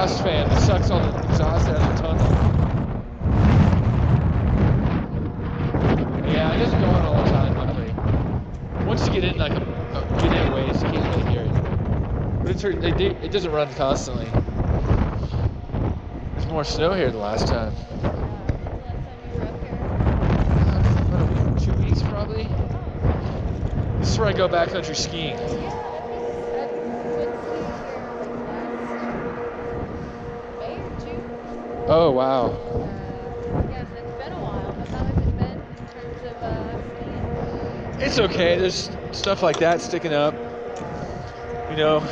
exhaust fan that sucks all the exhaust out of the tunnel. Yeah, it doesn't go on all the time, luckily. Once you get in like get in a ways, you can't really hear it. But it doesn't run constantly. There's more snow here than last time. About a week, 2 weeks probably. This is where I go backcountry skiing. Oh, wow. Yes, it's been a while. How has it been in terms of skiing? It's okay. There's stuff like that sticking up. You know,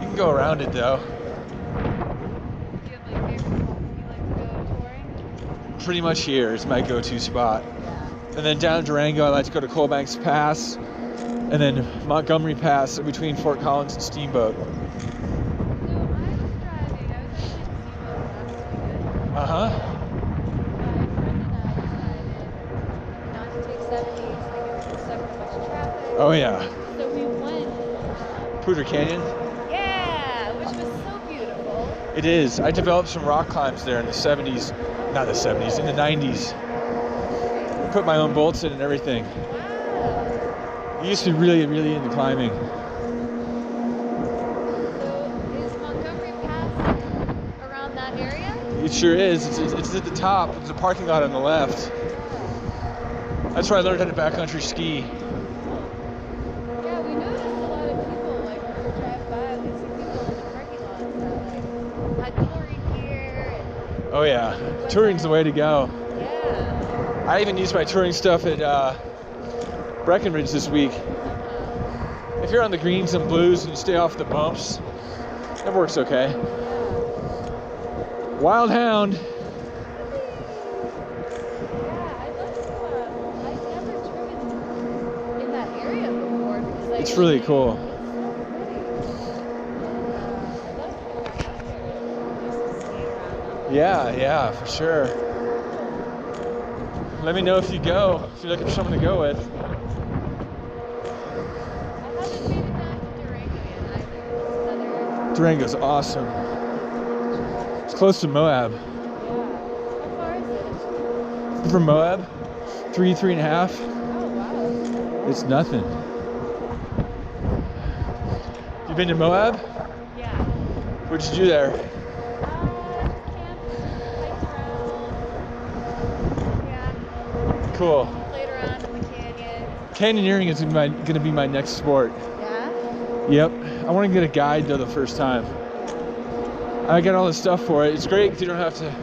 you can go around it though. Do you have like favorite spots you like to go touring? Pretty much here is my go-to spot. Yeah. And then down in Durango, I like to go to Coalbanks Pass, and then Montgomery Pass in between Fort Collins and Steamboat. So I was actually in Steamboat last weekend. Uh-huh. My friend and I decided not to take 70s, like it was stuck in a bunch of traffic. Oh yeah. So we went. Poudre Canyon? Yeah, which was so beautiful. It is. I developed some rock climbs there in the 70s. Not the 70s, in the 90s. Put my own bolts in and everything. Wow. I used to be really, really into climbing. So is Montgomery Pass around that area? It sure is. It's at the top. There's a parking lot on the left. That's where I learned how to backcountry ski. Yeah, we noticed a lot of people, like, when we drive by, we see people in the parking lots that, like, had touring gear and... Oh yeah, touring's the way to go. Yeah. I even used my touring stuff at Breckenridge this week. If you're on the greens and blues and you stay off the bumps, that works okay. Wild Hound. Yeah, I'd love to, I've never driven in that area before because I It's really cool. It's so pretty. I'd love to get back out there and do some skiing around that. Yeah, for sure. Let me know if you go, if you're looking for someone to go with. I haven't made it down to Durango yet either. It's another... Durango's awesome. It's close to Moab. Yeah. How far is it? From Moab, 3.5. Oh, wow. It's nothing. You been to Moab? Yeah. What'd you do there? Camped, hiked around. Yeah. Cool. Played around in the canyon. Canyoneering is gonna be my next sport. Yeah? Yep. I want to get a guide though the first time. I got all the stuff for it. It's great because you don't have to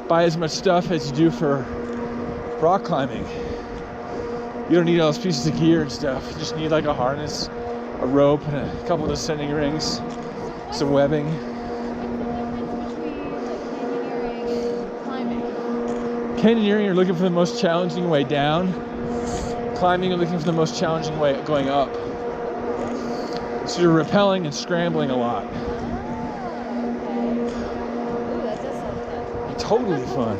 buy as much stuff as you do for rock climbing. You don't need all those pieces of gear and stuff. You just need like a harness, a rope, and a couple of descending rings, some webbing. What's the difference between like canyoneering and climbing? Canyoneering, you're looking for the most challenging way down. Climbing, you're looking for the most challenging way going up. So you're rappelling and scrambling a lot. Oh, okay. Ooh, that does sound fun. Totally fun.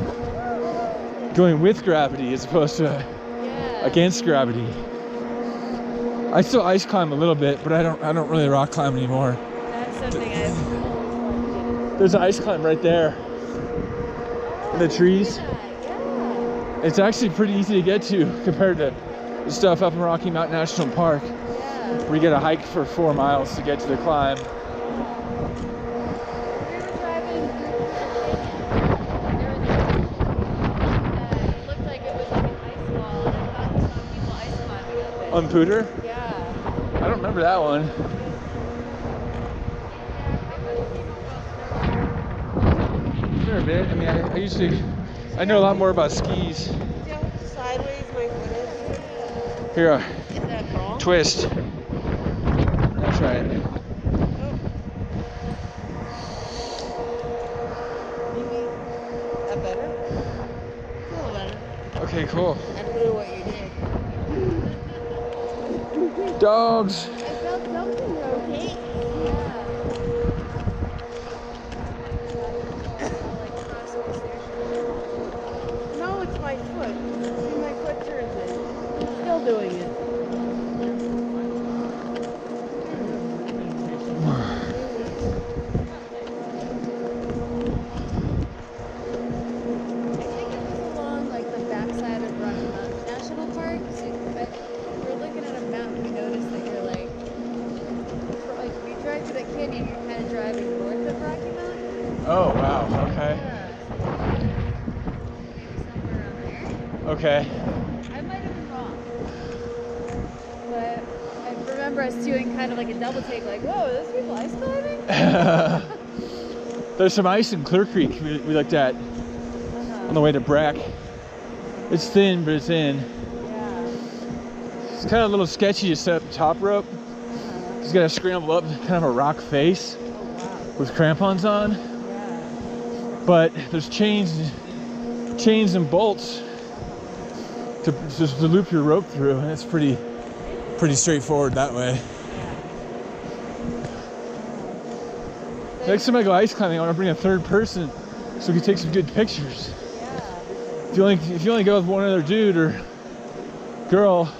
Going with gravity as opposed to Yeah. against gravity. I still ice climb a little bit, but I don't really rock climb anymore. That's something I've always wanted to do. There's an ice climb right there in the trees. Yeah. It's actually pretty easy to get to compared to the stuff up in Rocky Mountain National Park, Yeah. where you gotta hike for 4 miles to get to the climb. We were driving through the canyon. There was a it looked like it was like an ice wall, and I thought we saw people ice climbing up it. On Poudre? Yeah. I don't remember that one. Sure, a bit. I mean, I usually, I know a lot more about skis. See how sideways my foot is? Here, Is that wrong? twist. That's right. Maybe that better? A little better. Okay, cool. I don't know what you did. Dogs. I felt something rotate. No, it's my foot. See, my foot turns it. I'm still doing it. Oh, wow. Okay. Maybe somewhere around there. Okay. I might have been wrong. But I remember us doing kind of like a double take, like, whoa, are those people ice climbing? There's some ice in Clear Creek we looked at on the way to Brack. It's thin, but it's in. Yeah. It's kind of a little sketchy to set up the top rope. He's got to scramble up kind of a rock face Oh, wow. with crampons on. Yeah. But there's chains and bolts to loop your rope through, and it's pretty straightforward that way. Next time I go ice climbing, I want to bring a third person so we can take some good pictures. Yeah. If you only go with one other dude or girl,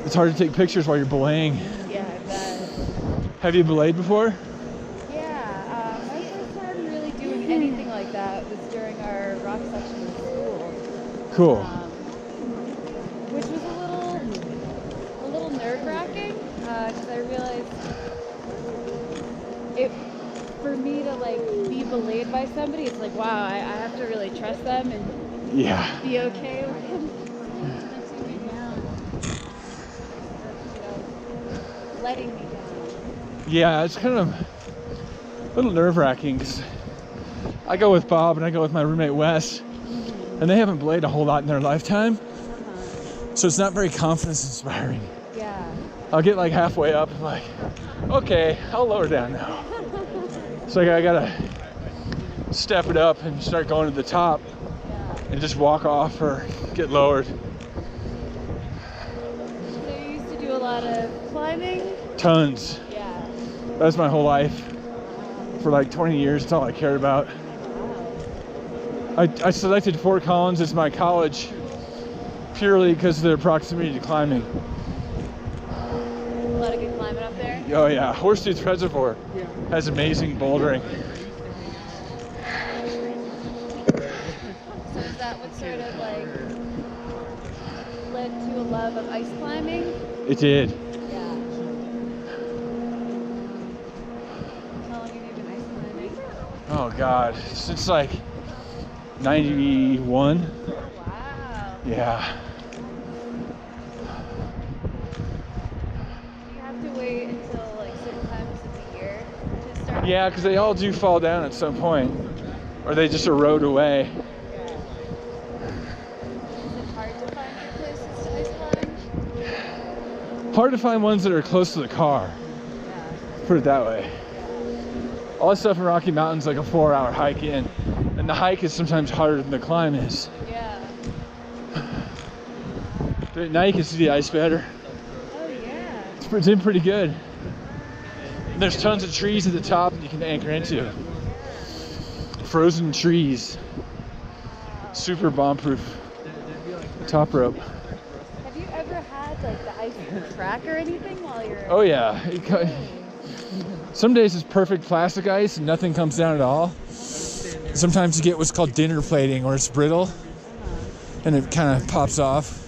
it's hard to take pictures while you're belaying. Yeah, I bet. Have you belayed before? Yeah, my first time really doing anything like that was during our rock section in school. Cool. Which was a little nerve-wracking, because I realized for me to like be belayed by somebody, it's like, wow, I have to really trust them and Yeah. be okay with them letting me down. Letting me down. Yeah, it's kind of a little nerve-wracking because I go with Bob and I go with my roommate Wes, and they haven't belayed a whole lot in their lifetime, so it's not very confidence-inspiring. Yeah. I'll get like halfway up and like, okay, I'll lower down now. So I gotta step it up and start going to the top and just walk off or get lowered. So you used to do a lot of climbing? Tons. Yeah. That's my whole life. For like 20 years, it's all I cared about. Wow. I selected Fort Collins as my college purely because of their proximity to climbing. A lot of good climbing up there? Oh yeah, Horsetooth Reservoir has amazing bouldering. So is that what sort of like led to a love of ice climbing? It did. Yeah. How long have you been ice climbing? Oh God, since like 91. Wow. Yeah. Do you have to wait until like certain times of the year to start? Yeah, because they all do fall down at some point, or they just erode away. Yeah. Is it hard to find good places to ice climb? Hard to find ones that are close to the car. Yeah. Put it that way. All that stuff in Rocky Mountain's like a 4-hour hike in, and the hike is sometimes harder than the climb is. Yeah. But now you can see the ice better. Oh yeah. It's in pretty good. And there's tons of trees at the top that you can anchor into. Frozen trees. Super bomb-proof top rope. Have you ever had like the ice track or anything while you're? Oh yeah. Some days it's perfect plastic ice and nothing comes down at all. Sometimes you get what's called dinner plating, where it's brittle and it kind of pops off.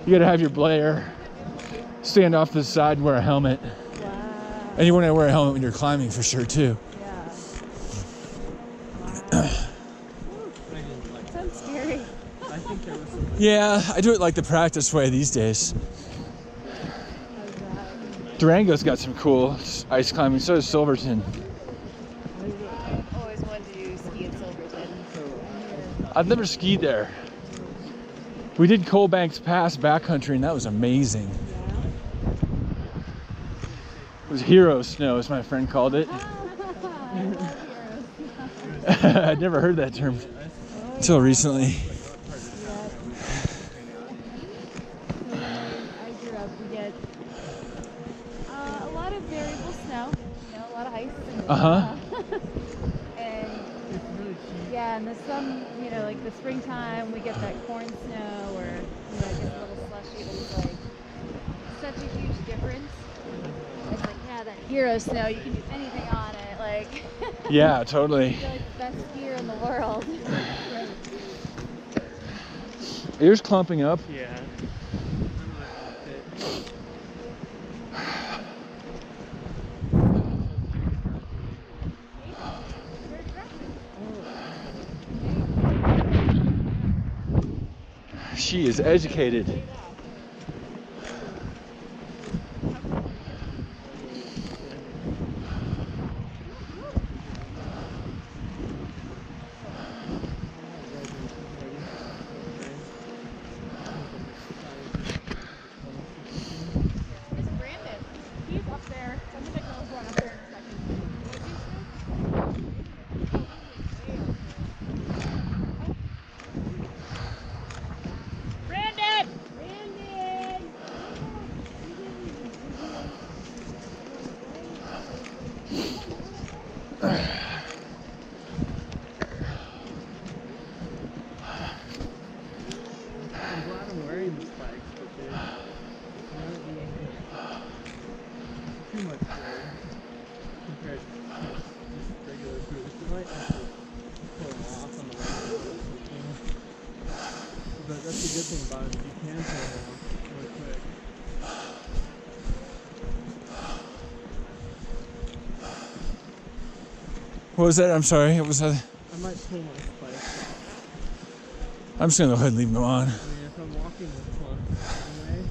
You gotta have your belayer, stand off to the side and wear a helmet. Wow. And you want to wear a helmet when you're climbing for sure too. Yeah. Wow. Sounds scary. Yeah, I do it like the practice way these days. How's that? Durango's got some cool ice climbing, so does Silverton. Always wanted to ski in Silverton. I've never skied there. We did Coal Banks Pass backcountry and that was amazing. It was hero snow, as my friend called it. I love heroes. I'd never heard that term until recently. I grew up, we get a lot of variable snow, you know, a lot of ice. And yeah, and you know, like the springtime, we get that corn snow, or you know, it gets a little slushy, but it's like such a huge difference. It's like, yeah, that hero snow, you can do anything on it, like. Yeah, totally. I feel like the best skier in the world. Ears clumping up. Yeah. she is educated. I'm glad I'm wearing the spikes, but they might be too much wear compared to just regular boots. It might actually pull them off on the regular boots. But that's the good thing about it, is you can pull them off really quick. What was that? I'm sorry. It was. I might pull my spikes off. I'm just gonna go ahead and leave them on. I mean, if I'm walking with one anyway.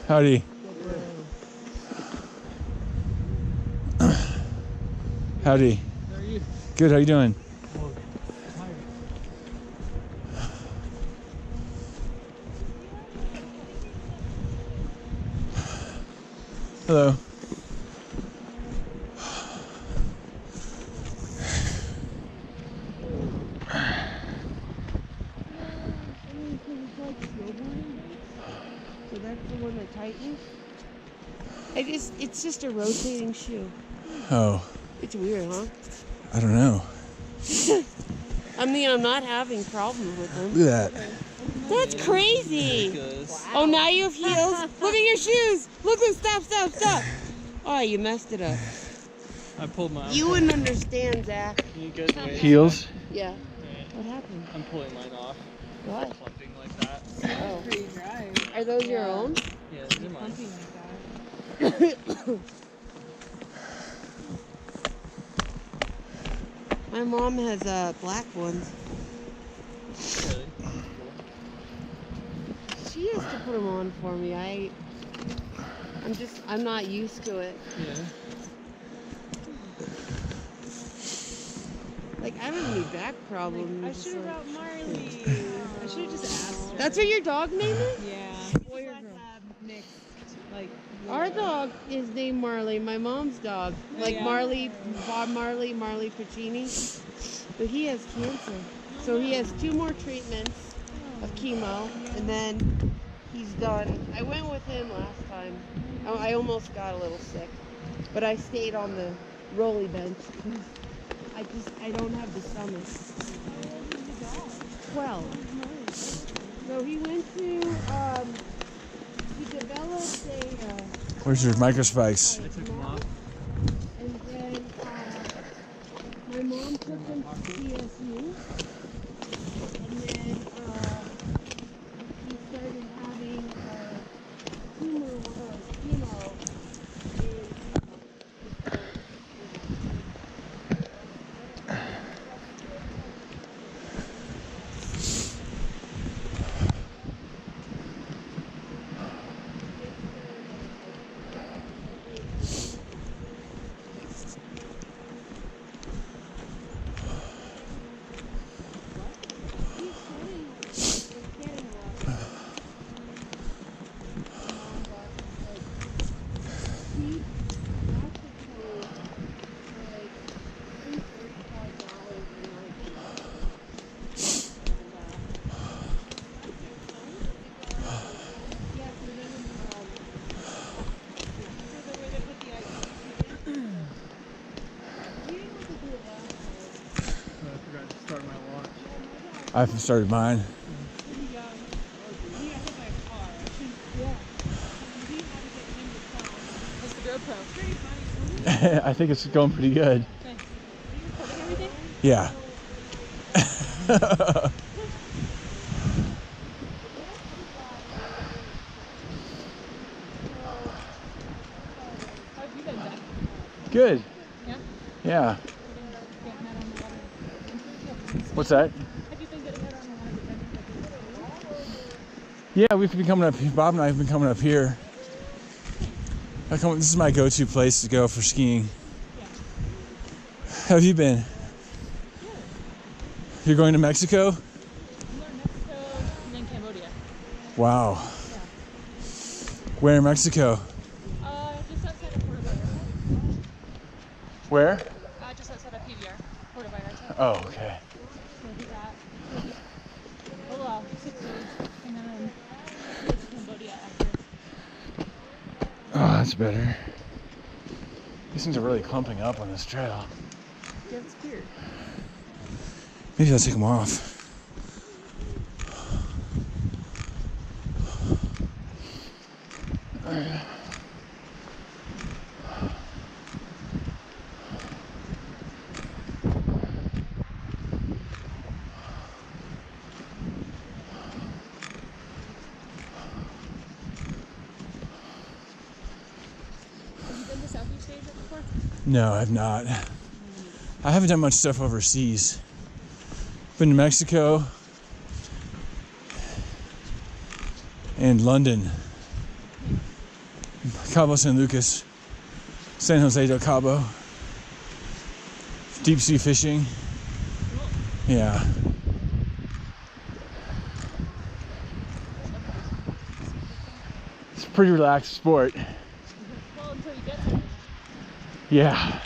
Howdy. Howdy. How are you? Good. How you doing? Oh, tired. Hello. So that's the one that tightens? It's just a rotating shoe. Oh, It's weird, huh? I don't know. I mean, I'm not having problems with them. Look at that. That's crazy. Oh, now you have heels? Look at your shoes. Look, stop. Oh, you messed it up. I pulled my. You wouldn't understand, Zach. You good? Wait. Heels. Yeah. Alright. What happened? I'm pulling mine off. What? Clumping like that. Oh. Pretty dry. Are those your own? Yeah, these are mine. Something like that. My mom has black ones. Really? She has to put them on for me. I'm not used to it. Yeah. Like, I don't have any back problems. I should have brought Marley. I should have just asked her. That's what your dog name is? Yeah. Boy or girl? Mixed. Like. Our dog is named Marley, my mom's dog. Like Yeah. Marley, Bob Marley, Marley Pacini. But he has cancer. So he has 2 more treatments of chemo, and then he's done. I went with him last time. I almost got a little sick, but I stayed on the rolly bench. I don't have the stomach. 12. So he went to, he developed a, Where's your microspikes? I took them off. and then my mom took him to CSU, and then he started having tumor chemo. I haven't started mine. I think it's going pretty good. Okay. Are you recording everything? Yeah. How have you been, Zach? Good. Yeah? Yeah. Getting out on the water. What's that? Have you been getting out on the water? Yeah, we've been coming up. Bob and I have been coming up here. This is my go-to place to go for skiing. How have you been? You're going to Mexico? I'm going to Mexico and then Cambodia. Wow. Yeah. Where in Mexico? Just outside of Puerto Vallarta. Where? Just outside of PBR, Puerto Vallarta. Oh, okay. We'll do that. Well, 6 days, and then go to Cambodia after. Oh, that's better. These things are really clumping up on this trail. Yeah, it's weird. Maybe I'll take them off. Have you been to Southeast Asia before? No, I've not. I haven't done much stuff overseas. Been to Mexico and London, Cabo San Lucas, San Jose del Cabo, deep sea fishing. Yeah. It's a pretty relaxed sport. Well, until you get there. Yeah.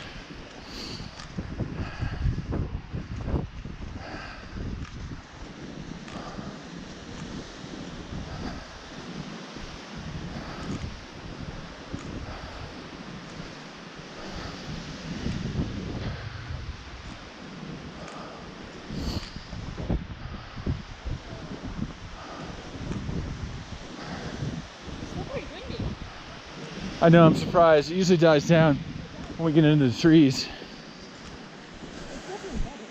It's still pretty windy. I know, I'm surprised. It usually dies down when we get into the trees. It's definitely better.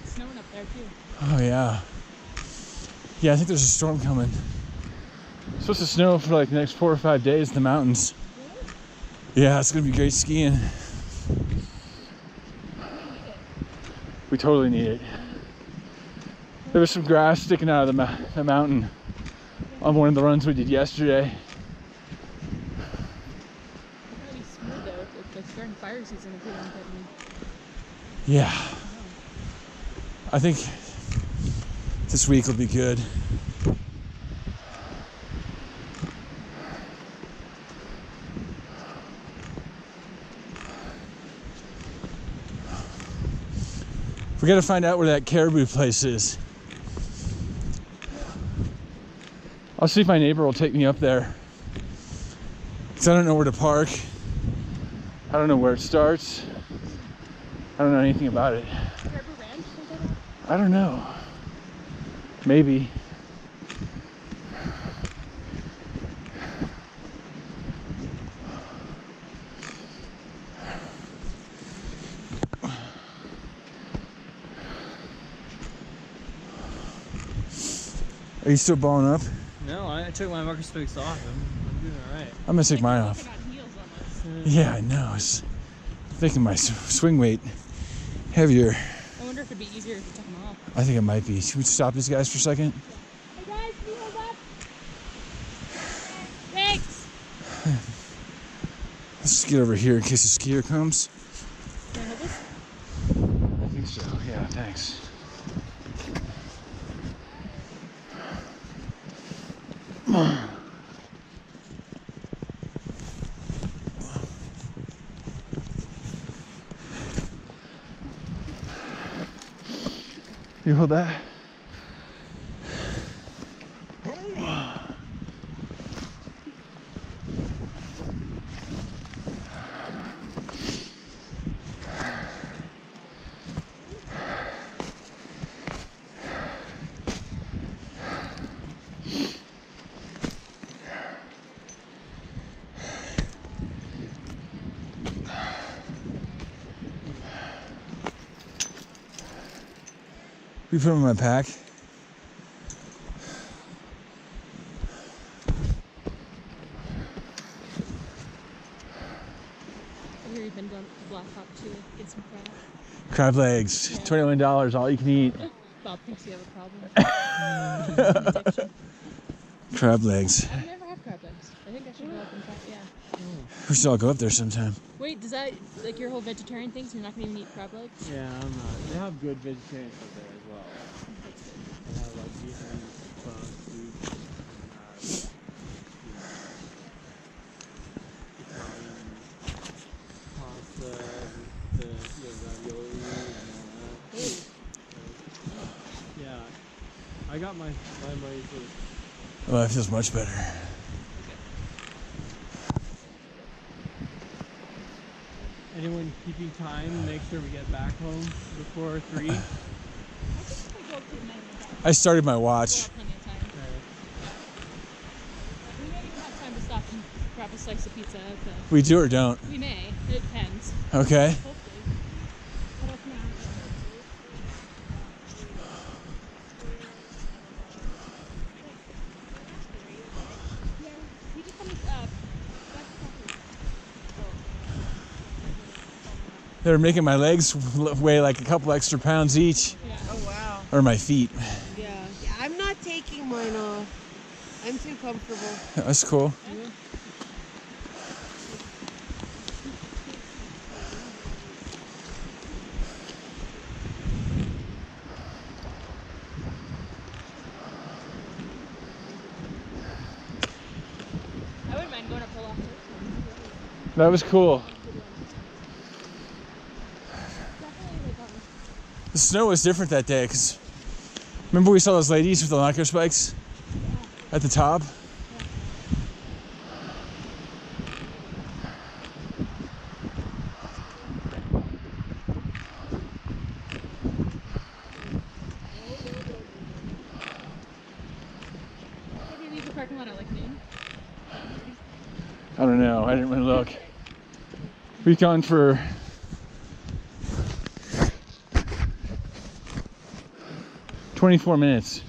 It's snowing up there too. Oh, yeah. Yeah, I think there's a storm coming. It's supposed to snow for like the next 4 or 5 days in the mountains. Yeah, it's gonna be great skiing. We totally need it. There was some grass sticking out of the mountain on one of the runs we did yesterday. It's gonna be smooth though. It's during fire season if we don't get any. Yeah. I think this week will be good. We gotta find out where that caribou place is. I'll see if my neighbor will take me up there. 'Cause I don't know where to park. I don't know where it starts. I don't know anything about it. Caribou Ranch? I don't know. Maybe. Are you still balling up? No, I took my marker spikes off. I'm doing all right. I'm gonna take mine off. Walking on heels almost. Yeah, I know. It's making my swing weight heavier. I wonder if it'd be easier if you took them off. I think it might be. Should we stop these guys for a second? Hey guys, can you hold up? Thanks! Let's just get over here in case the skier comes. Can I hold this? I think so. Yeah, thanks. You hold that? We put them in my pack. I hear you've been down to Black Hawk too. Get some crab. Crab legs, Yeah. $21, all you can eat. Bob thinks you have a problem. Addiction. Crab legs. I've never had crab legs. I think I should go up and try. Yeah. We should all go up there sometime. Wait, does that like your whole vegetarian thing? So you're not gonna even eat crab legs? Yeah, I'm not. They have good vegetarian food there as well. They have like Vietnamese soup, Italian pasta, the ravioli and all that. Yeah, I got my money too. Oh, that feels much better. Anyone keeping time? Make sure we get back home before 3. I started my watch. Plenty of time. We may even have time to stop and grab a slice of pizza. We do or don't? We may. It depends. Okay. Hopefully. Cut off now. Yeah, he just told me, They're making my legs weigh like a couple extra pounds each, yeah. Oh wow. or my feet. Yeah. Yeah. I'm not taking mine off. I'm too comfortable. That's cool. I wouldn't mind going up the loft. That was cool. The snow was different that day because remember we saw those ladies with the micro spikes at the top? Did you leave the parking lot at like noon? I don't know. I didn't really look. We've gone for 24 minutes.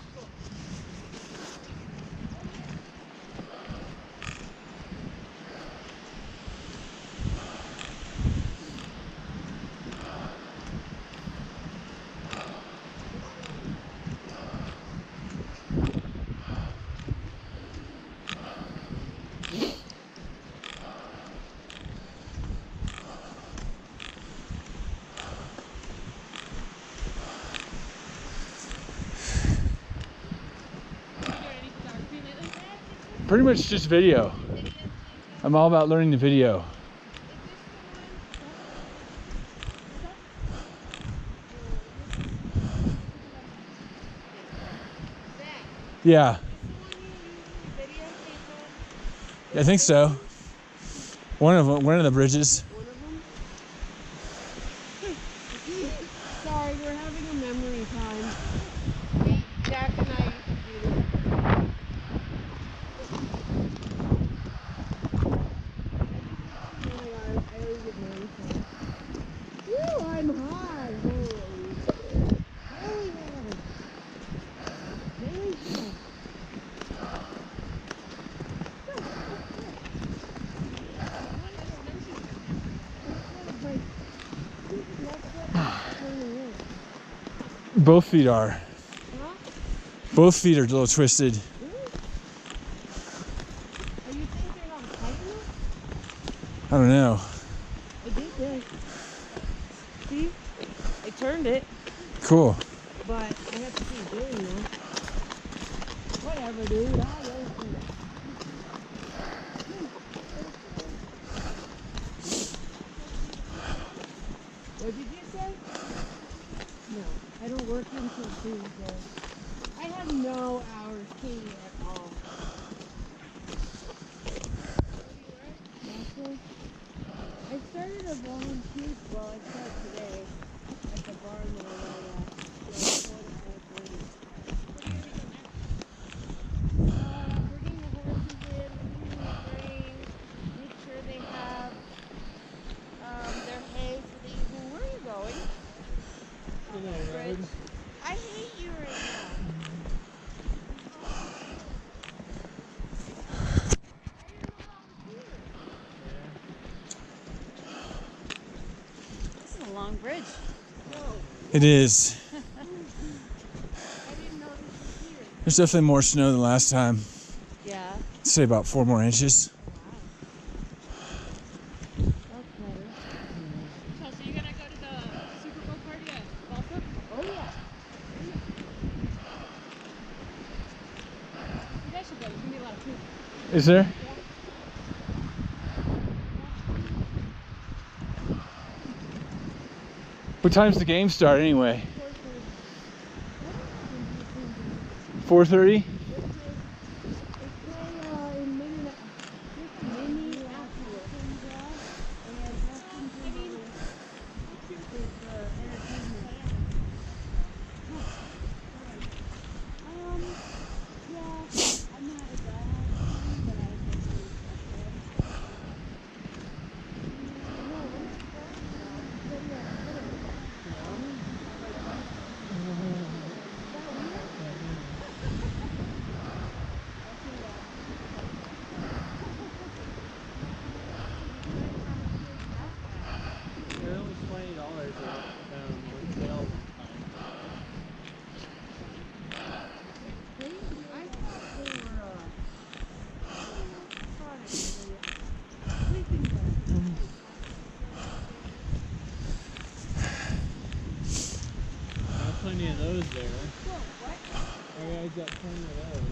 Pretty much just video. I'm all about learning the video. Yeah. I think so. One of the bridges. Sorry, we're having a memory time. Jack and I used to do this. Oh my god, I always get memory time. Woo, I'm high. Holy. Holy man. Memory time. Both feet are. Huh? Both feet are a little twisted. Really? Oh, you think they're not tight enough? I don't know. I did this. See? I turned it, Cool. but I have to keep doing that. Whatever, dude. I'll wait for that. What did you say? No, I don't work until Tuesday. I have no hours, Katie, at all. Nothing. I started a volunteer, well, I started today at the barn that I run at. Like 4 to 4:30. Bringing the horses in, bringing the grain, make sure they have their hay for the evening. Where are you going? You know, road. I hate long bridge. It is. I didn't know this was here. There's definitely more snow than last time. Yeah. I'd say about 4 more inches. That's better. So you're gonna go to the Super Bowl party at Balsa? Oh yeah. You guys should go. There's gonna be a lot of food. Is there? What time's the game start anyway? 4:30? It was $20 on sale. Got plenty of those there. Our guys got plenty of those.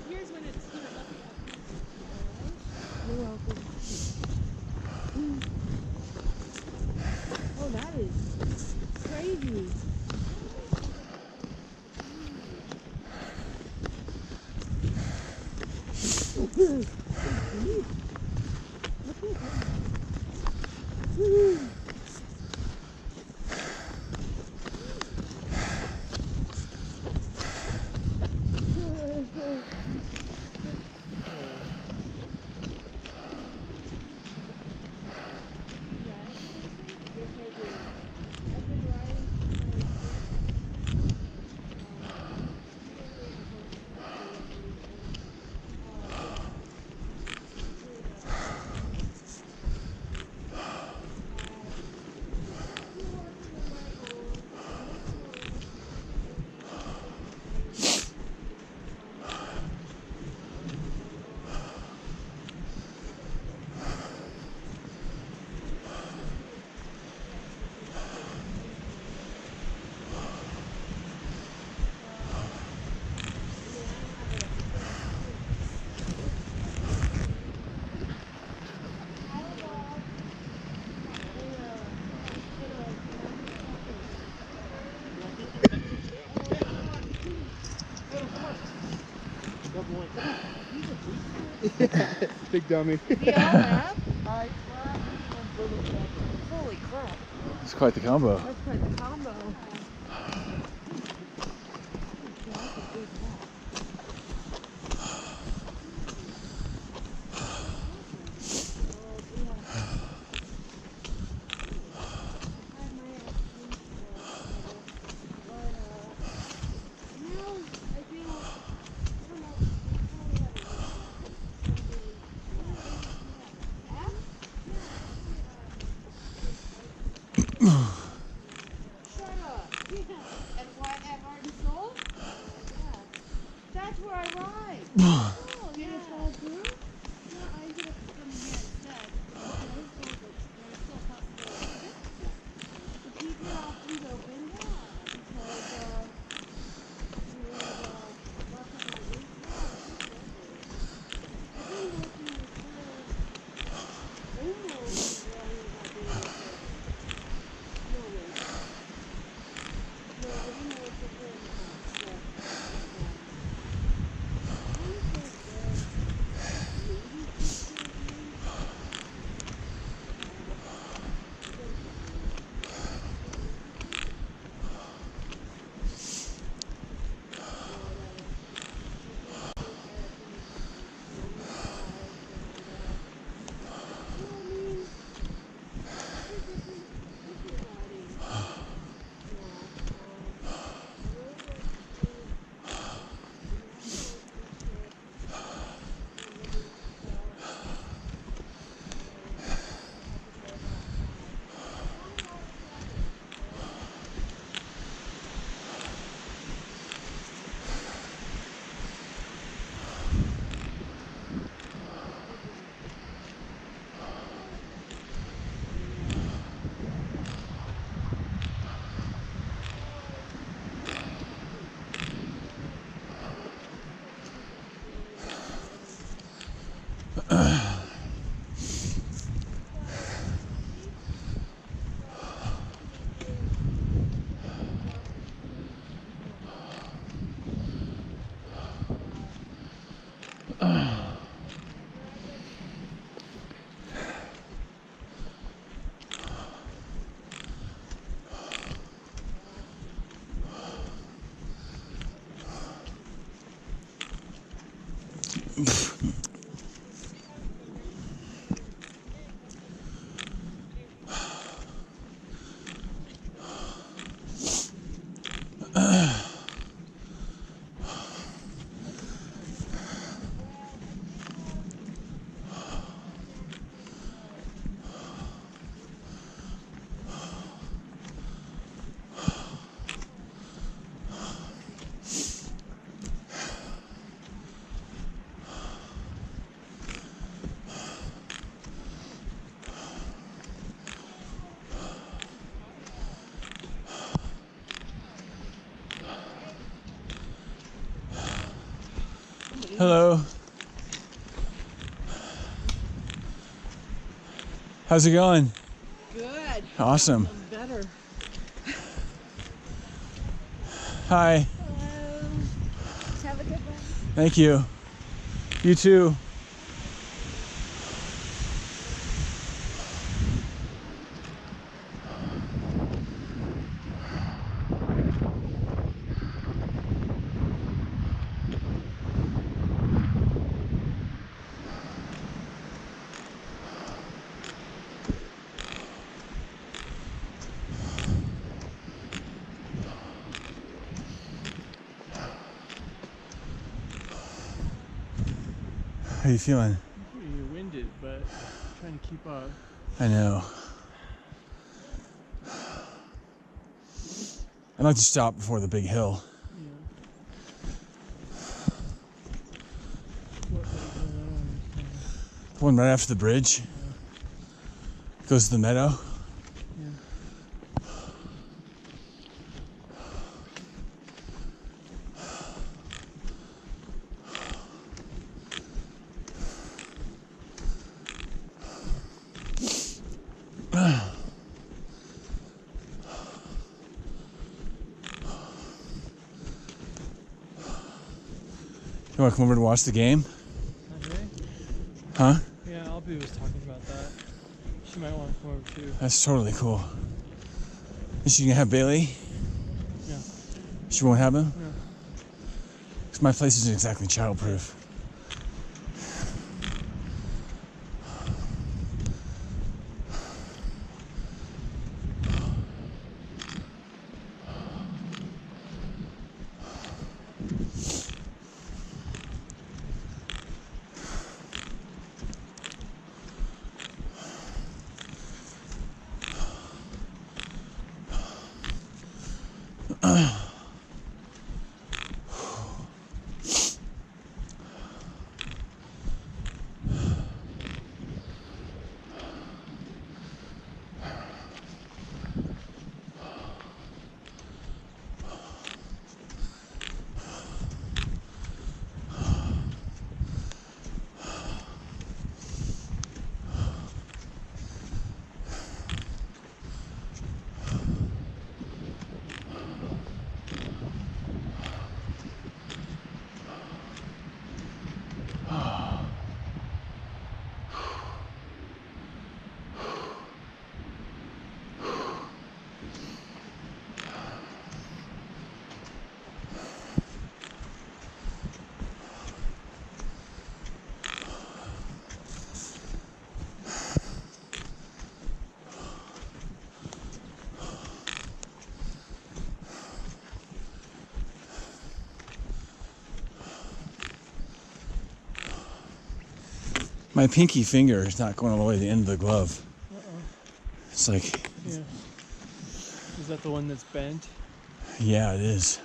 Here's when it's super lucky. You're welcome. Oh, that is crazy. Big dummy. We all have? Holy crap. It's quite the combo. That's quite the combo. Hello. How's it going? Good. Awesome. Feels better. Hi. Hello. Have a good one. Thank you. You too. How you feeling? You're winded, but trying to keep up. I know. I'd like to stop before the big hill. Yeah. What big hill? I don't understand. The one right after the bridge. Goes to the meadow. Yeah. You want to come over to watch the game? Not today? Huh? Yeah, Albie was talking about that. She might want to come over too. That's totally cool. Is she gonna have Bailey? Yeah. She won't have him? No. Because my place isn't exactly childproof. My pinky finger is not going all the way to the end of the glove. Uh-oh. It's like, Yeah. Is that the one that's bent? yeah, it is.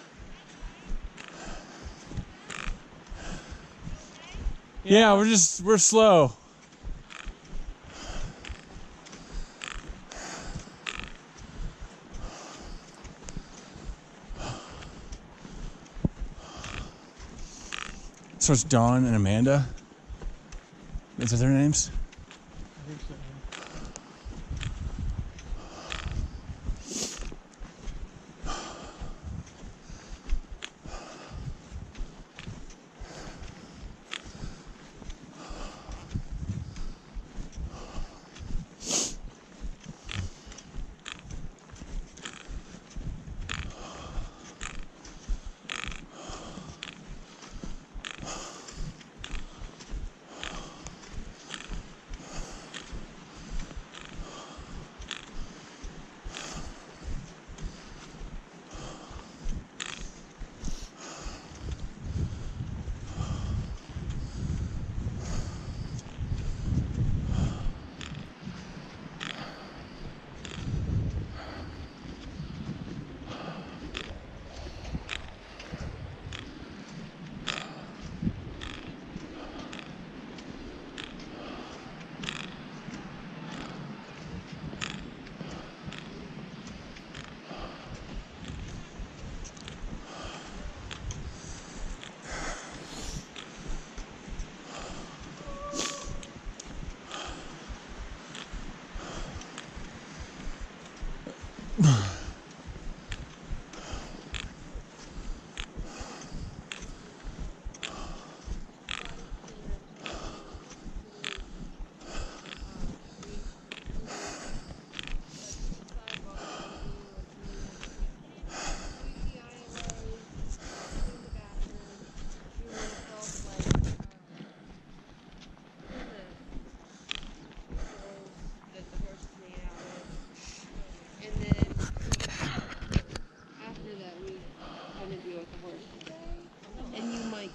Yeah, we're slow. So it's Dawn and Amanda. Is that their names? I think so.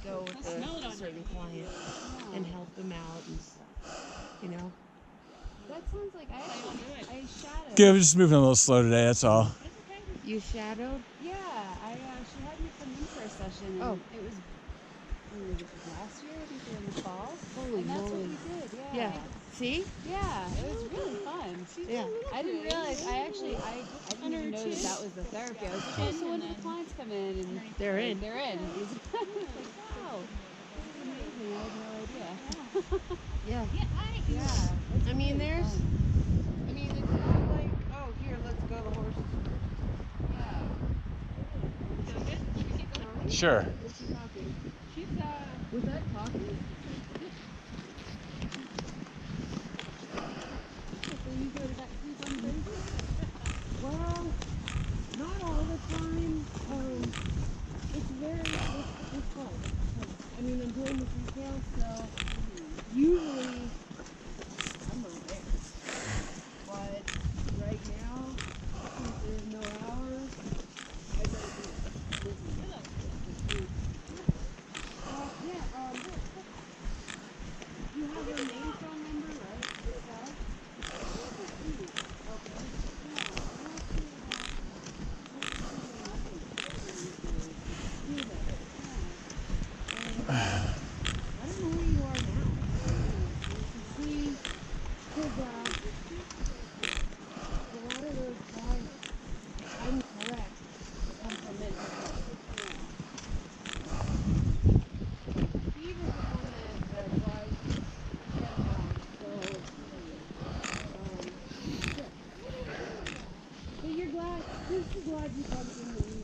Go with a certain client and help them out and stuff, you know. That sounds like I shadowed. Yeah, we're just moving a little slow today, that's all. You shadowed? Yeah, she had me come in for a session. And it was last year, I think in the fall. Holy and that's moly. what we did, Yeah. See? Yeah, it was really fun. Yeah. I didn't realize, I didn't even know that was the therapy. I was like, oh, so when do the clients come in? And They're in. They're in. I was like, wow, this is amazing. I had no idea. Yeah. Yeah. I mean, it's not like, oh, here, let's go to horses. Sure. What's she talking? Was that talking? So you go to that sleep on Thursday? Well, not all the time. It's fun. I mean, I'm doing this retail, so usually I'm not there. But right now, since there's no hours, I gotta be busy. You have your main phone number, right? Yourself? I don't know where you are now. See, because a lot of those guys, I'm correct, come from mental health. Steve is the one that drives them down, so, but you're glad you bumped into me.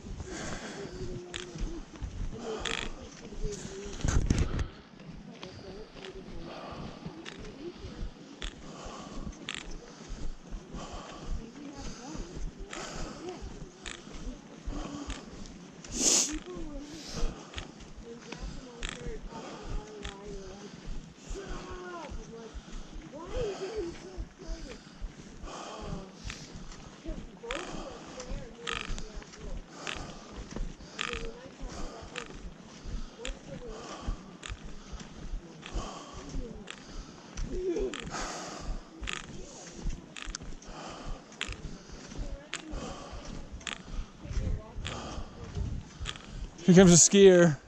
Here comes a skier.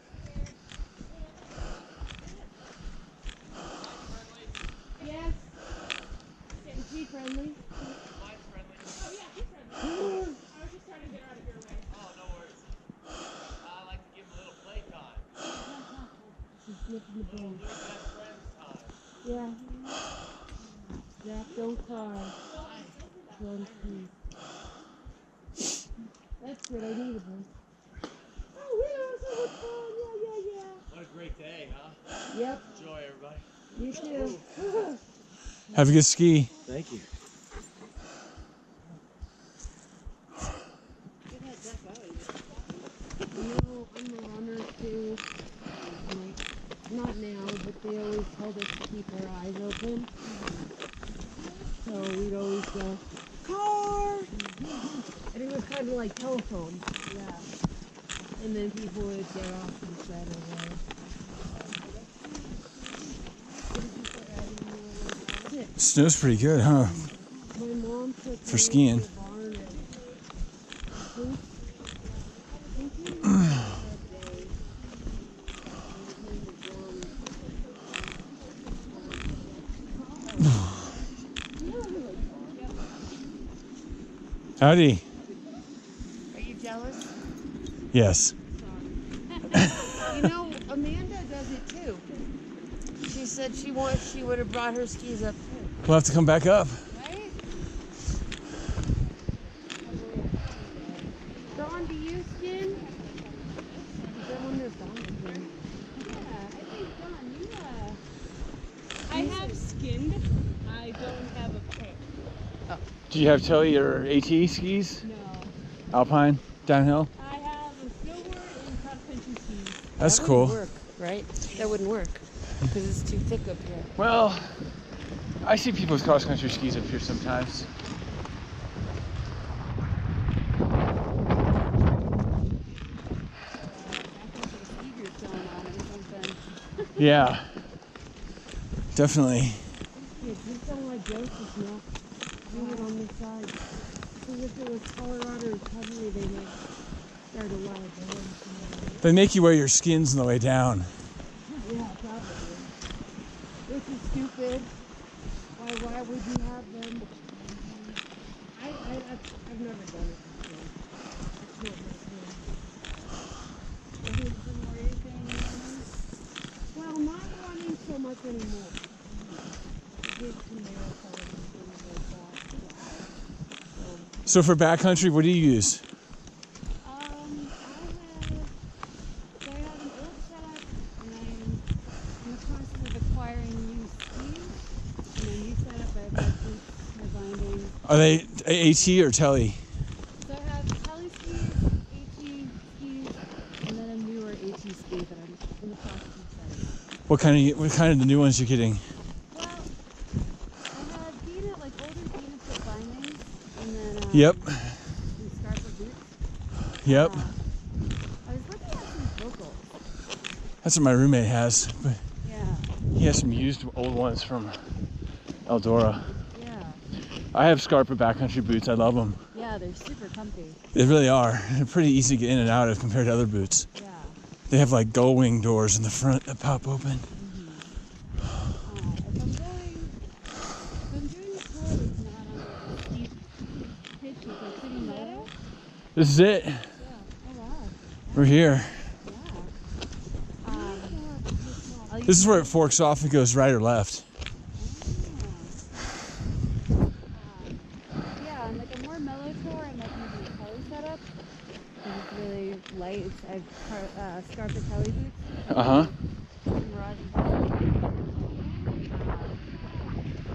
Yes. Is he friendly? Mine's friendly. Oh yeah, he's friendly. I was just trying to get her out of your way. Oh, no worries. I like to give him a little playtime. She's sniffing the bone. Little best friends time. Yeah. Jack, don't cry. Don't please. That's good. I needed this. Oh, we had so much fun. Yeah. What a great day, huh? Yep. Enjoy, everybody. You too. Have a good ski. Thank you. You know, I'm a runner too. Not now, but they always told us to keep our eyes open. So we'd always go, car! And it was kind of like telephone. Yeah. And then people would get off and set away. Snow's pretty good, huh? My mom took For skiing. me to the barn and Howdy. Are you jealous? Yes. You know, Amanda does it too. She said she would have brought her skis up too. We'll have to come back up. Right? skinned. I don't have a pair. Do you have Telly or AT skis? No. Alpine, downhill? I have a snowboard and cross-country skis. That's That cool. wouldn't work, right? That wouldn't work because it's too thick up here. Well, I see people with cross-country skis up here sometimes. Yeah, definitely. Yeah, just don't like Joseph's now. Do it on this side. Because if it was Colorado recovery, they might start a lot of going. They make you wear your skins on the way down. Yeah, probably. Which is stupid. Why would you have them? I've never done it before. That's not my thing. Well, not running so much anymore. Did some marathons and things like that. So for backcountry, what do you use? I have an old setup, and I'm in the process of acquiring new skis. And a new setup, I have my boots, my binding. Are they AT or Telly? So I have Telly skis, AT skis, and then a newer AT ski that I'm in the process of setting. What kind of the new ones you're getting? Well, I had Dina, like older Dina foot bindings, and then Yep. some Scarpa boots. Yep. I was looking at some vocals. That's what my roommate has. But Yeah, he has some used old ones from Eldora. yeah. I have Scarpa backcountry boots. I love them. Yeah, they're super comfy. They really are. They're pretty easy to get in and out of compared to other boots. Yeah. They have like gull wing doors in the front that pop open. If I'm doing a tour that's not on a steep pitch, it's like pretty mellow. This is it. Yeah. Oh wow. We're here. Yeah. I'll This is where it forks off and goes right or left. Yeah, on like a more mellow tour, I'm like using a Telly setup. It's really light. I have Scarpa Telly boots. Uh-huh. From Mirage and Telly.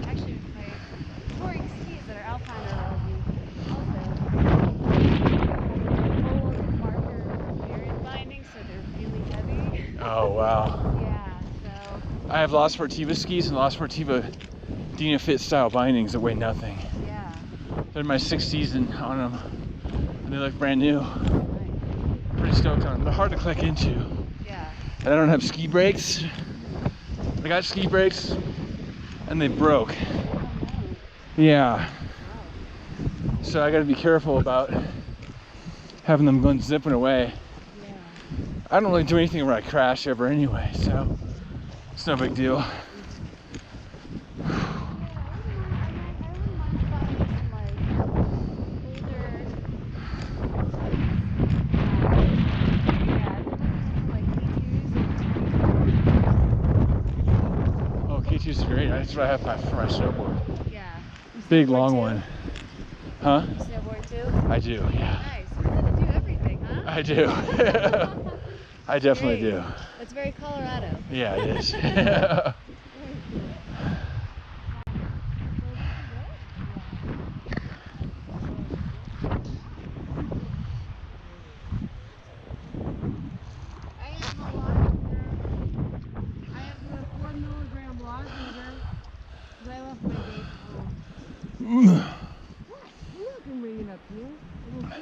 Actually, my touring skis that are Alpine are also full marker variant binding, so they're really heavy. Oh, wow. Yeah, so I have La Sportiva skis and La Sportiva Dina Fit style bindings that weigh nothing. yeah. They're my 6th season on them. And they look brand new. Nice. Pretty stoked on them. They're hard to click into. Yeah. And I don't have ski brakes. I got ski brakes and they broke. Oh, no. Yeah. Wow. So I gotta be careful about having them going zipping away. Yeah. I don't really do anything where I crash ever anyway, so it's no big deal. Oh, K2s is great. That's what I have for my snowboard. Yeah. You Big snowboard long too? one. Huh? You snowboard too? I do, yeah. Nice. You're gonna do everything, huh? I do. I definitely Great. do. That's very Colorado. Yeah, it is. I have a lot. I have the 4 milligram log leader. Because I left my base home. What? You can bring it up here. It'll be.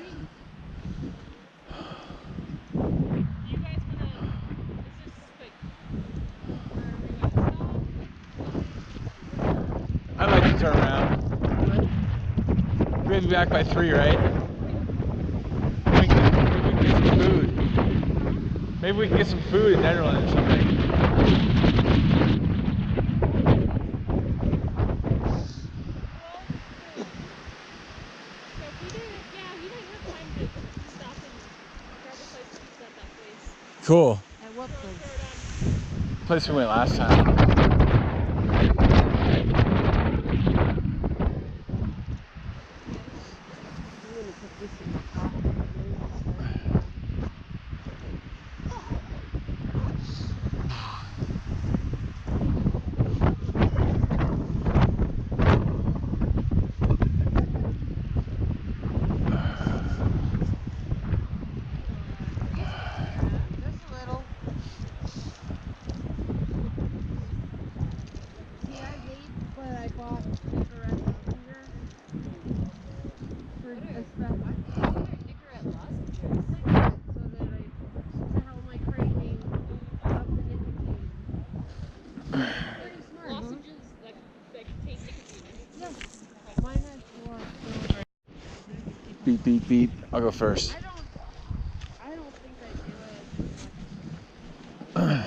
You guys wanna? Is this like? Are we gonna stop? I'd like to turn around. We're gonna be back by 3, right? Maybe we can get some food. Maybe we can get some food in Netherlands or something. So if we didn't, yeah, we might have time to stop and grab a slice of pizza at that place. Cool. At what Throw place? it on. Place we went last time. I'm going to put this in the pot. Nicorette lavender. For Nicorette lozenges. So that to help my craving of the nicotine. Pretty smart, huh? Lozenges that contain nicotine. Yes. Mine has more. Beep, beep, beep. I'll go first. I don't think I do it.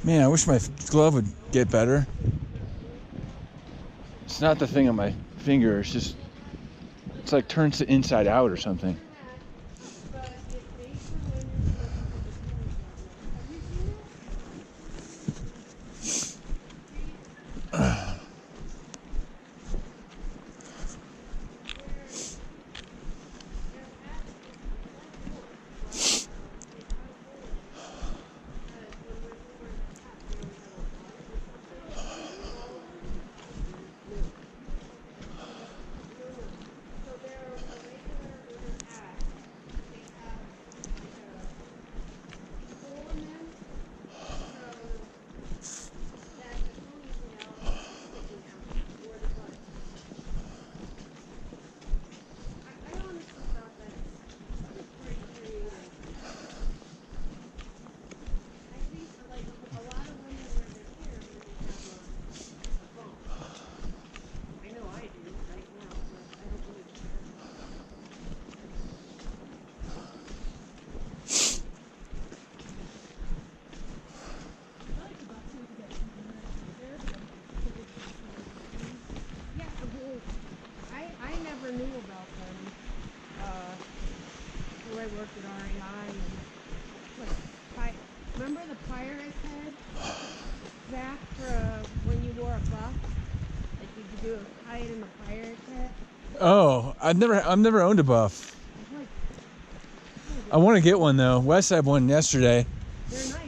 Man, I wish my glove would get better. It's not the thing on my finger. It's like turns it inside out or something. But it makes for when you're looking for the healing tablet. Have you seen it? I never knew about them. Where I worked at REI and remember the pirate's head? Zach, when you wore a buff? Like you could do a hide in the pirate's head? Oh, I've never owned a buff. I want to get one though. Wes had one yesterday. They're nice. Like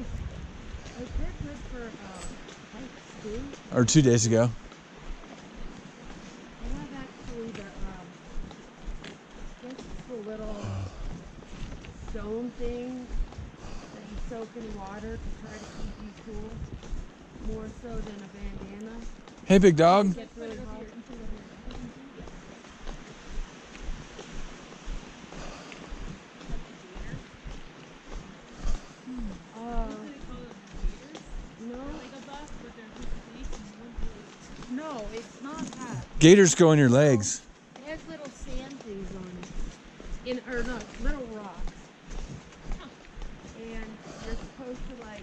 they're good for stew. Or 2 days ago. I have actually the little stone thing that you soak in water to try to keep you cool, more so than a bandana. Hey, big dog. It gets really hot. No. Like a buff, but they're just No, it's not that. Gators go in your legs. It has little sand things on it. Or no, little rocks. And you're supposed to like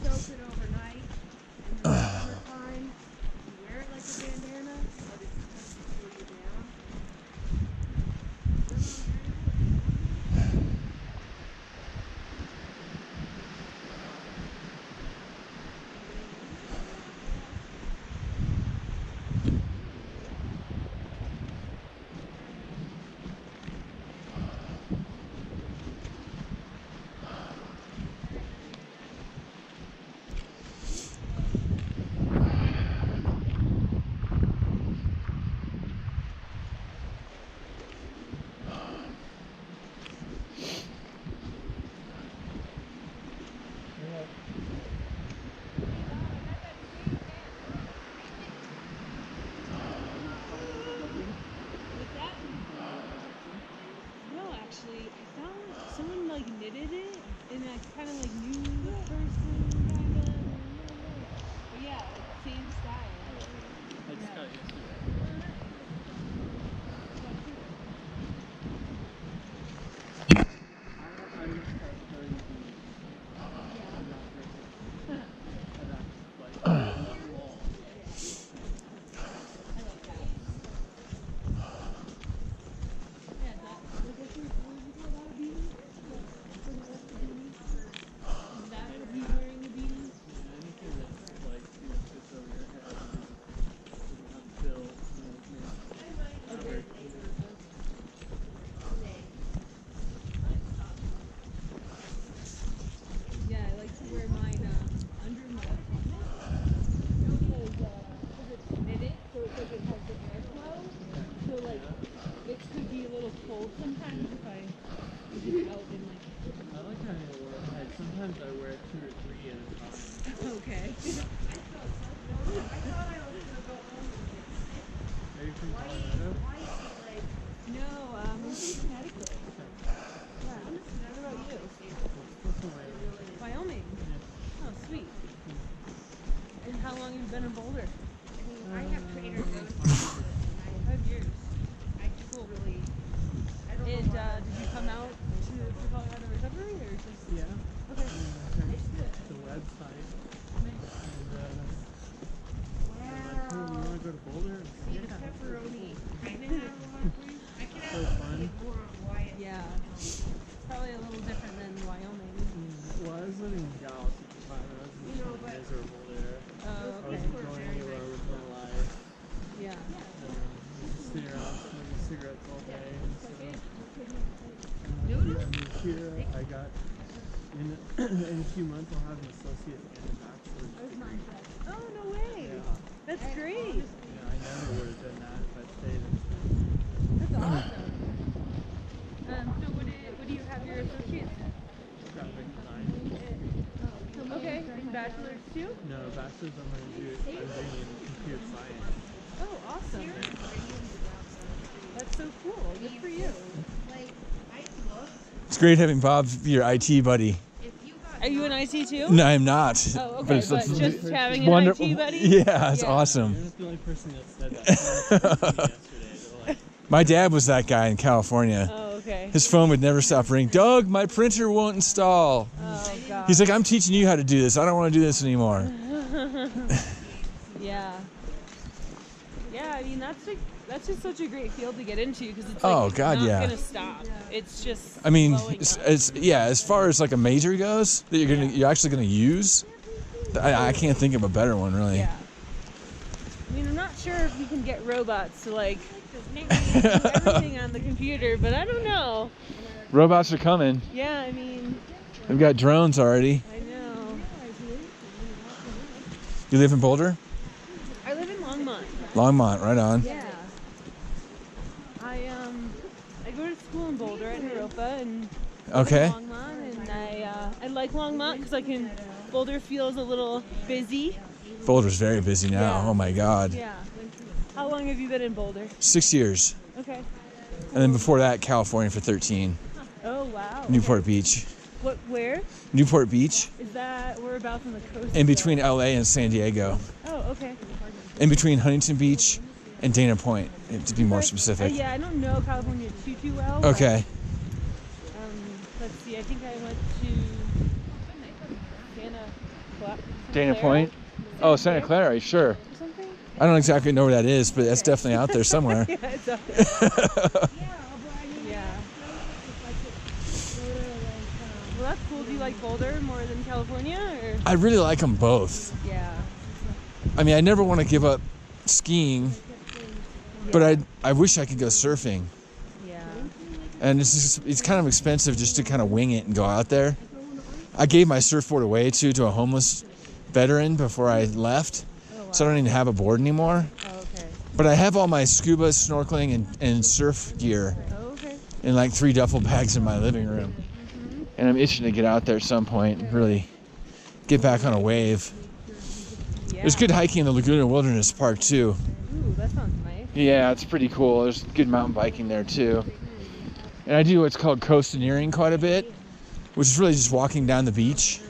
soak it overnight. And in the summertime, you wear it like a bandana, but it's supposed to cool you down. No, actually, I found someone like knitted it, and I kind of like knew the person, kind of. But yeah, like same style. I just got used to it. I just start starting to Yeah, that. Like, what's your beanie? For the rest of the beanie? Is that what you wearing the beanie? anything that like fits over your head doesn't have bill. Yeah, I like to wear mine under my helmet because it's knitted, so it's like it has the airflow. So like it could be a little cold sometimes if I was out in like. I like having a warm head. Sometimes I wear 2 or 3 at a time. Okay. Are you from Colorado? No, I'm from Connecticut. Yeah. What about you? What's the way? Wyoming. Oh, sweet. And how long have you been in Boulder? I have Trader Joe's. 5 years. I just really. I don't And know. did you come out to Colorado recovering or just? Yeah. Okay. The website. And like, oh, you want to go to Boulder? See the pepperoni. I know. I can So have fun. more on Wyatt. Yeah. It's probably a little different than Wyoming. Well, I was living in Dallas at the time, and I was You know, but- miserable there. Oh, I okay. wasn't going anywhere with my life. Yeah. Just sitting around smoking cigarettes all day. And so, Noodles? I moved here. I got in in a few months. I'll have an associate and a bachelor's degree. Oh, no way. Yeah. That's great. Yeah, I never would have done that if I stayed in. That's awesome. So what do you have your associates in? Graphic design. Okay. And bachelor's too? No, bachelor's I'm doing in computer science. Oh, awesome. That's so cool. Good for you. Like, I look. It's great having Bob be your IT buddy. If you got Are you in IT too? No, I'm not. Oh, okay. But it's just having an wonderful. IT buddy? Yeah, it's Yeah. awesome. You're not the only person that said that. Someone texted me yesterday. They're like, My dad was that guy in California. Oh, okay. His phone would never stop ringing. Doug, my printer won't install. Oh, God. He's like, I'm teaching you how to do this. I don't want to do this anymore. Yeah. Yeah, I mean, that's just such a great field to get into because it's Oh, like God, not yeah. gonna stop. It's just I mean, blowing up. it's yeah. As far as like a major goes, that you're actually gonna use. I can't think of a better one really. Yeah. I mean, I'm not sure if you can get robots to like do everything on the computer, but I don't know. Robots are coming. Yeah, I mean, We've got drones already. I know. You live in Boulder? I live in Longmont. Longmont, right on. Yeah. I go to school in Boulder at Europa and Okay. Longmont, and I like Longmont because Boulder feels a little busy. Boulder's very busy now. Yeah. Oh my God. Yeah. How long have you been in Boulder? 6 years. Okay. And then before that, California for 13. Oh wow. Newport Beach. Where? Newport Beach, Is that whereabouts on the coast? in between LA and San Diego. Oh, okay. in between Huntington Beach and Dana Point, to be more Okay. specific. Yeah, I don't know California too well. but, Okay. let's see. I think I went to Santa Clara. Dana Point? Oh, Santa Clara, sure. Or something? I don't exactly know where that is, but that's definitely out there somewhere. Yeah, it's up there. Yeah. Well, that's cool. Do you like Boulder more than California, or? I really like them both. Yeah. I mean, I never want to give up skiing, but I wish I could go surfing. Yeah. And it's kind of expensive just to kind of wing it and go out there. I gave my surfboard away to a homeless veteran before I left, so I don't even have a board anymore. Oh, okay. But I have all my scuba, snorkeling, and surf gear Oh, okay. in like 3 duffel bags in my living room. And I'm itching to get out there at some point and really get back on a wave. Yeah. There's good hiking in the Laguna Wilderness Park too. Ooh, that sounds nice. Yeah, it's pretty cool. There's good mountain biking there too. And I do what's called coastineering quite a bit, which is really just walking down the beach.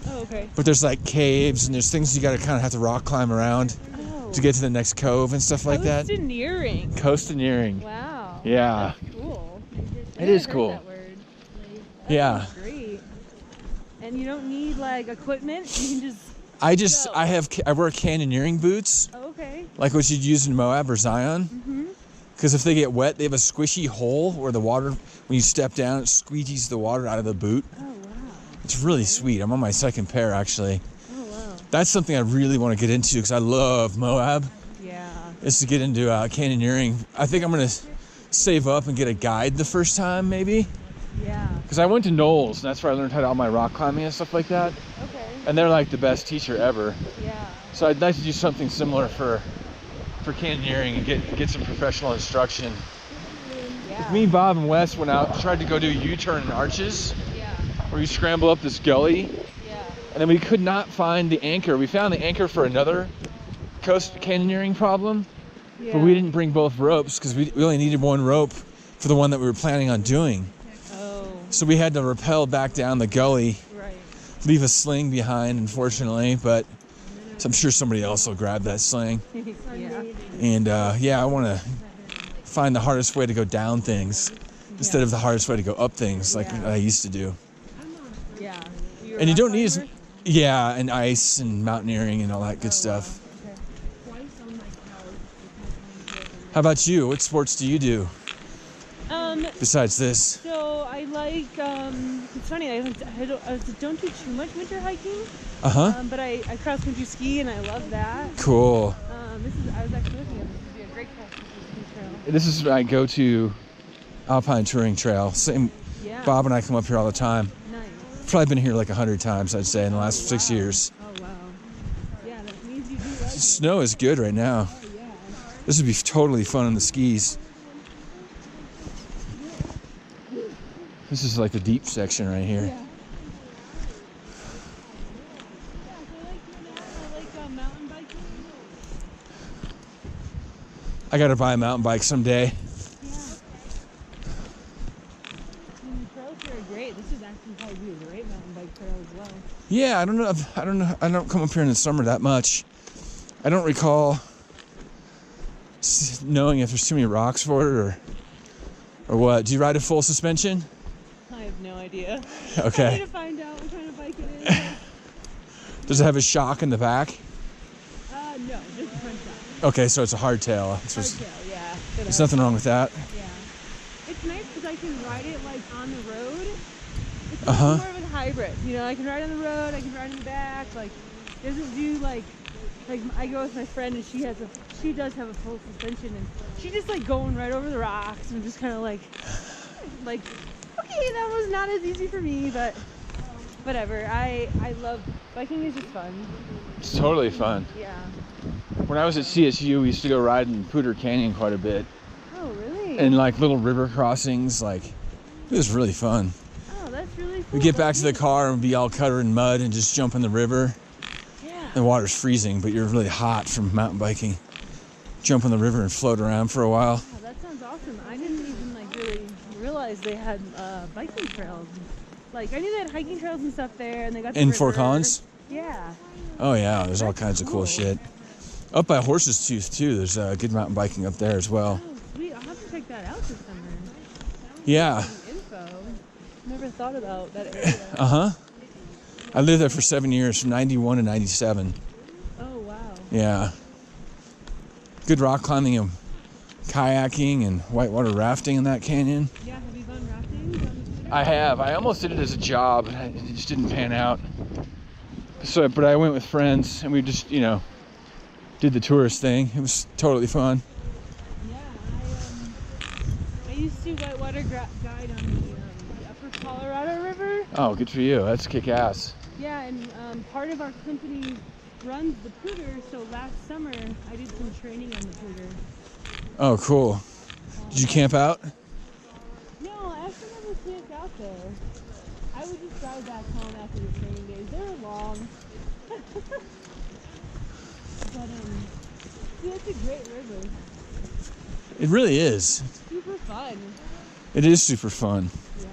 Oh, okay. But there's like caves and there's things you got to kind of have to rock climb around Oh. to get to the next cove and stuff like that. Coastineering. Coastineering. Wow. Yeah. That's cool. It is I've heard cool. that word. That Yeah. sounds great. And you don't need like equipment. You can just. I wear canyoneering boots, Oh, okay. like what you'd use in Moab or Zion. Mhm. Because if they get wet, they have a squishy hole where the water, when you step down, it squeegees the water out of the boot. Oh wow. It's really sweet. I'm on my second pair actually. Oh wow. That's something I really want to get into because I love Moab. Yeah. Is to get into canyoneering. I think I'm gonna save up and get a guide the first time maybe. Yeah. Because I went to Knowles and that's where I learned how to all my rock climbing and stuff like that. Okay. And they're like the best teacher ever. Yeah. So I'd like to do something similar for canyoneering and get some professional instruction. Yeah. Me, Bob, and Wes went out, tried to go do a U-turn in Arches, Yeah. where you scramble up this gully, Yeah. and then we could not find the anchor. We found the anchor for another coast canyoneering problem, Yeah. but we didn't bring both ropes because we only needed one rope for the one that we were planning on doing. Oh. So we had to rappel back down the gully, Right. leave a sling behind, unfortunately, but I'm sure somebody else will grab that sling. Yeah. And I want to find the hardest way to go down things instead of the hardest way to go up things like Yeah. I used to do. Yeah. And you don't need as, and ice and mountaineering and all that good stuff. How about you? What sports do you do besides this? So I like. It's funny. I don't do too much winter hiking. Uh-huh. But I cross country ski and I love that. Cool. I was actually looking at this. Would be a great cross country ski trail. This is my go-to alpine touring trail. Same. Yeah. Bob and I come up here all the time. Nice. Probably been here like 100 times, I'd say, in the last 6 years. Oh wow. Yeah, that means you do like it. Snow is good right now. Oh yeah. This would be totally fun on the skis. This is like the deep section right here. Yeah. I like mountain biking. I gotta buy a mountain bike someday. Yeah. And the trails here are great. This is actually probably a great mountain bike trail as well. Yeah, I don't know. I don't come up here in the summer that much. I don't recall knowing if there's too many rocks for it or what. Do you ride a full suspension? I have no idea. I need Okay. to find out what kind of bike it is. Does it have a shock in the back? No, just front side. Okay, so it's a hardtail. Hardtail, yeah. There's nothing wrong with that. Yeah. It's nice because I can ride it like on the road. It's Uh-huh. more of a hybrid. You know, I can ride on the road, I can ride in the back. Like, it doesn't do like I go with my friend and she does have a full suspension and she just like going right over the rocks and just kind of like, okay, that was not as easy for me, but whatever. I love biking. Is just fun. It's totally fun. Yeah. When I was at CSU, we used to go ride in Poudre Canyon quite a bit. Oh, really? And like little river crossings, like it was really fun. Oh, that's really cool. We get back to the car and be all covered in mud and just jump in the river. Yeah. The water's freezing, but you're really hot from mountain biking. Jump in the river and float around for a while. Oh, that sounds awesome. I didn't even like really realize they had biking trails. Like I knew they had hiking trails and stuff there, and they got the In river. Fort Collins? Yeah. Oh yeah, there's all That's kinds of cool cool. shit. Up by Horse's Tooth too. There's good mountain biking up there as well. Oh, sweet. I'll have to check that out this summer. Yeah. Some info. Never thought about that area. Uh-huh. I lived there for 7 years, from 91 to 97. Oh, wow. Yeah. Good rock climbing and kayaking and whitewater rafting in that canyon. Yeah, have you gone rafting? I have. I almost did it as a job. It just didn't pan out. So, but I went with friends and we just, you know, did the tourist thing. It was totally fun. Yeah, I used to whitewater guide on the upper Colorado River. Oh, good for you. That's kick-ass. Yeah, and part of our company runs the Pooter, so last summer I did some training on the Pooter. Oh, cool. Did you camp out? No, I actually never camped out there. I would just drive back home after the training days. They were long. But yeah, it's a great river. It really is. Super fun. It is super fun. Yeah.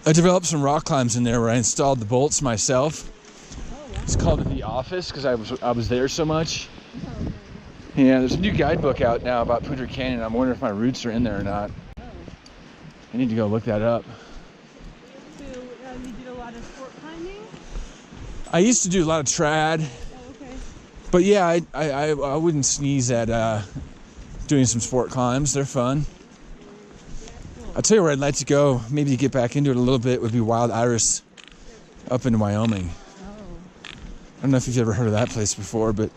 I developed some rock climbs in there where I installed the bolts myself. Oh, wow. It's called it the office because I was there so much. Oh, okay. Yeah, there's a new guidebook out now about Pooter Canyon. I'm wondering if my roots are in there or not. Oh. I need to go look that up. So you did a lot of sport climbing? I used to do a lot of trad, Oh, okay. but yeah, I wouldn't sneeze at doing some sport climbs. They're fun. I'll tell you where I'd like to go, maybe to get back into it a little bit, would be Wild Iris up in Wyoming. Oh. I don't know if you've ever heard of that place before, but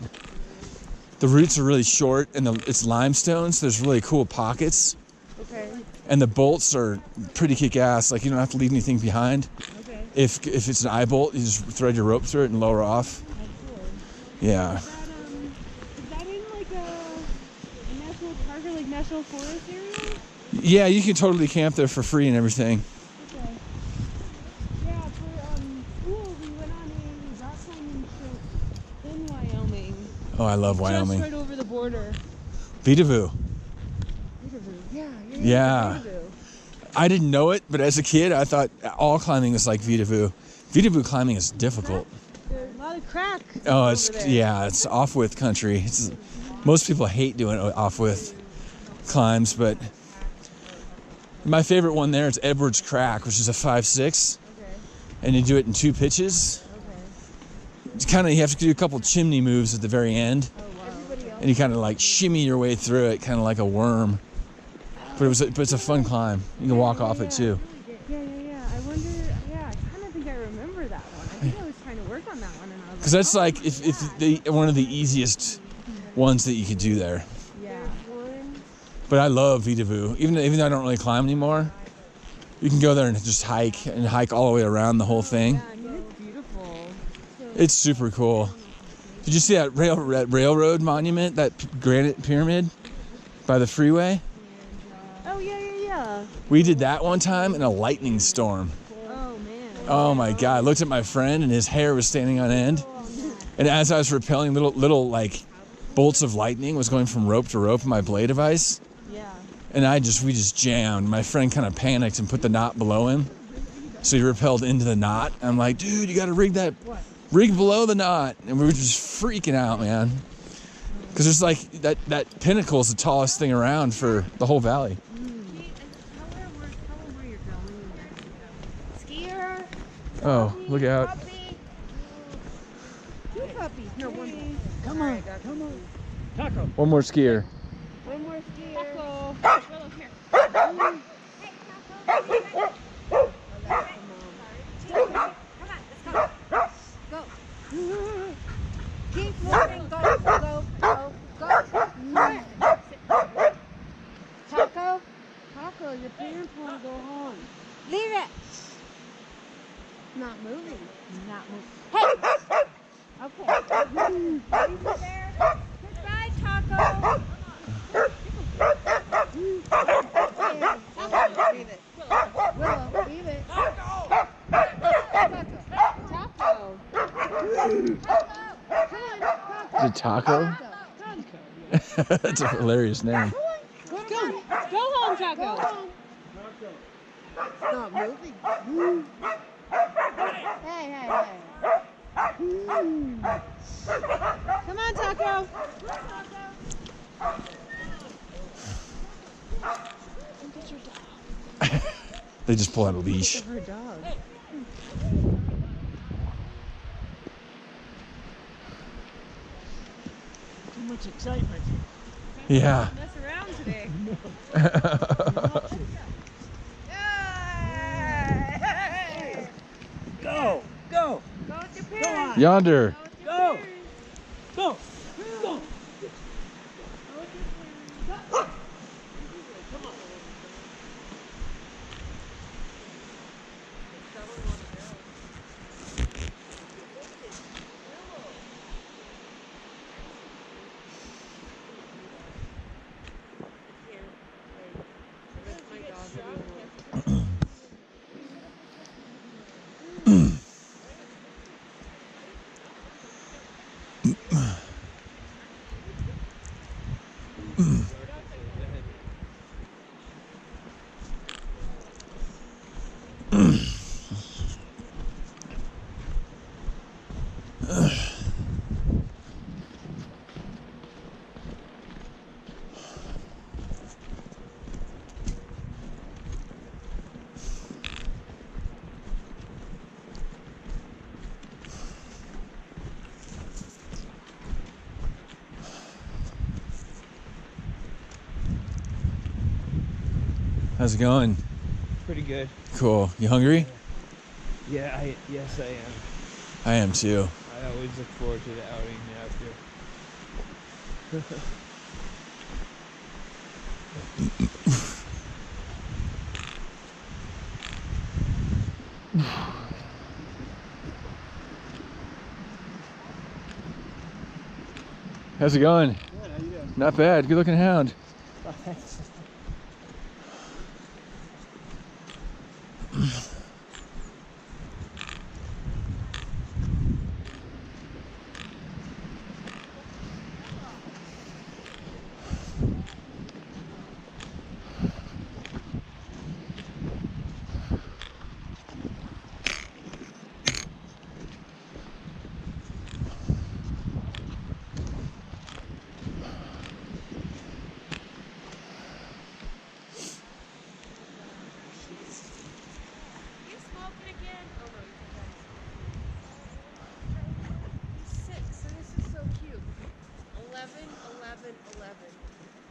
the roots are really short and it's limestone, so there's really cool pockets. Okay. And the bolts are pretty kick-ass. Like, you don't have to leave anything behind. Okay. If it's an eye bolt, you just thread your rope through it and lower off. That's cool. Yeah. Is that in like a national park or like national forest area? Yeah, you can totally camp there for free and everything. Okay. Yeah, for school we went on a rock climbing trip in Wyoming. Oh, I love Wyoming. Just right over the border. Vidavoo. Yeah. Yeah. I didn't know it, but as a kid, I thought all climbing was like Vidavoo. Vidavoo climbing is difficult. There's a lot of crack. Oh, it's over there. yeah, it's off-width country. Most people hate doing off-width climbs, but my favorite one there is Edwards Crack, which is a 5.6, Okay. and you do it in 2 pitches. Okay. It's kind of, you have to do a couple chimney moves at the very end, Oh, wow. and you kind of like shimmy your way through it, kind of like a worm. But it's a fun climb. You can walk off it too. Yeah. I wonder. Yeah, I kind of think I remember that one. I think I was trying to work on that one, and I was Because that's like if one of the easiest ones that you could do there. yeah. But I love Vidavoo. Even though I don't really climb anymore, you can go there and just hike all the way around the whole thing. Yeah, I mean it's beautiful. It's super cool. Did you see that railroad monument, that granite pyramid by the freeway? Oh yeah. We did that one time in a lightning storm. Oh man. Oh my God! I looked at my friend and his hair was standing on end. And as I was rappelling, little like bolts of lightning was going from rope to rope in my blade device. Yeah. And we just jammed. My friend kind of panicked and put the knot below him. So he rappelled into the knot. I'm like, dude, you got to rig below the knot. And we were just freaking out, man. Because there's like, that pinnacle is the tallest thing around for the whole valley. Tell her where you're going. Skier. Oh, look out. Puppy. 2 puppies. No, 1. Come on. Taco. One more skier. One more skier. Taco. Willow, here. Go. Keep moving. Go. Taco, Taco, your parents want to go home. leave it. Not moving. Not move. Hey. Okay. Leave it there. Goodbye, Taco. Leave it. Willow, leave it. Taco. Is it Taco? That's a hilarious name. Go home, Taco. Go home. It's not moving. Hey. Come on, Taco. Get your dog. They just pull out a leash. Her dog. Too much excitement. Yeah. Mess around today. Go! Go! Go with your Go parents. on! Yonder. Go! Go! Go! How's it going? Pretty good. Cool. You hungry? Yeah, yes I am. I am too. I always look forward to the outing after. How's it going? Good, how you doing? Not bad. Good looking hound.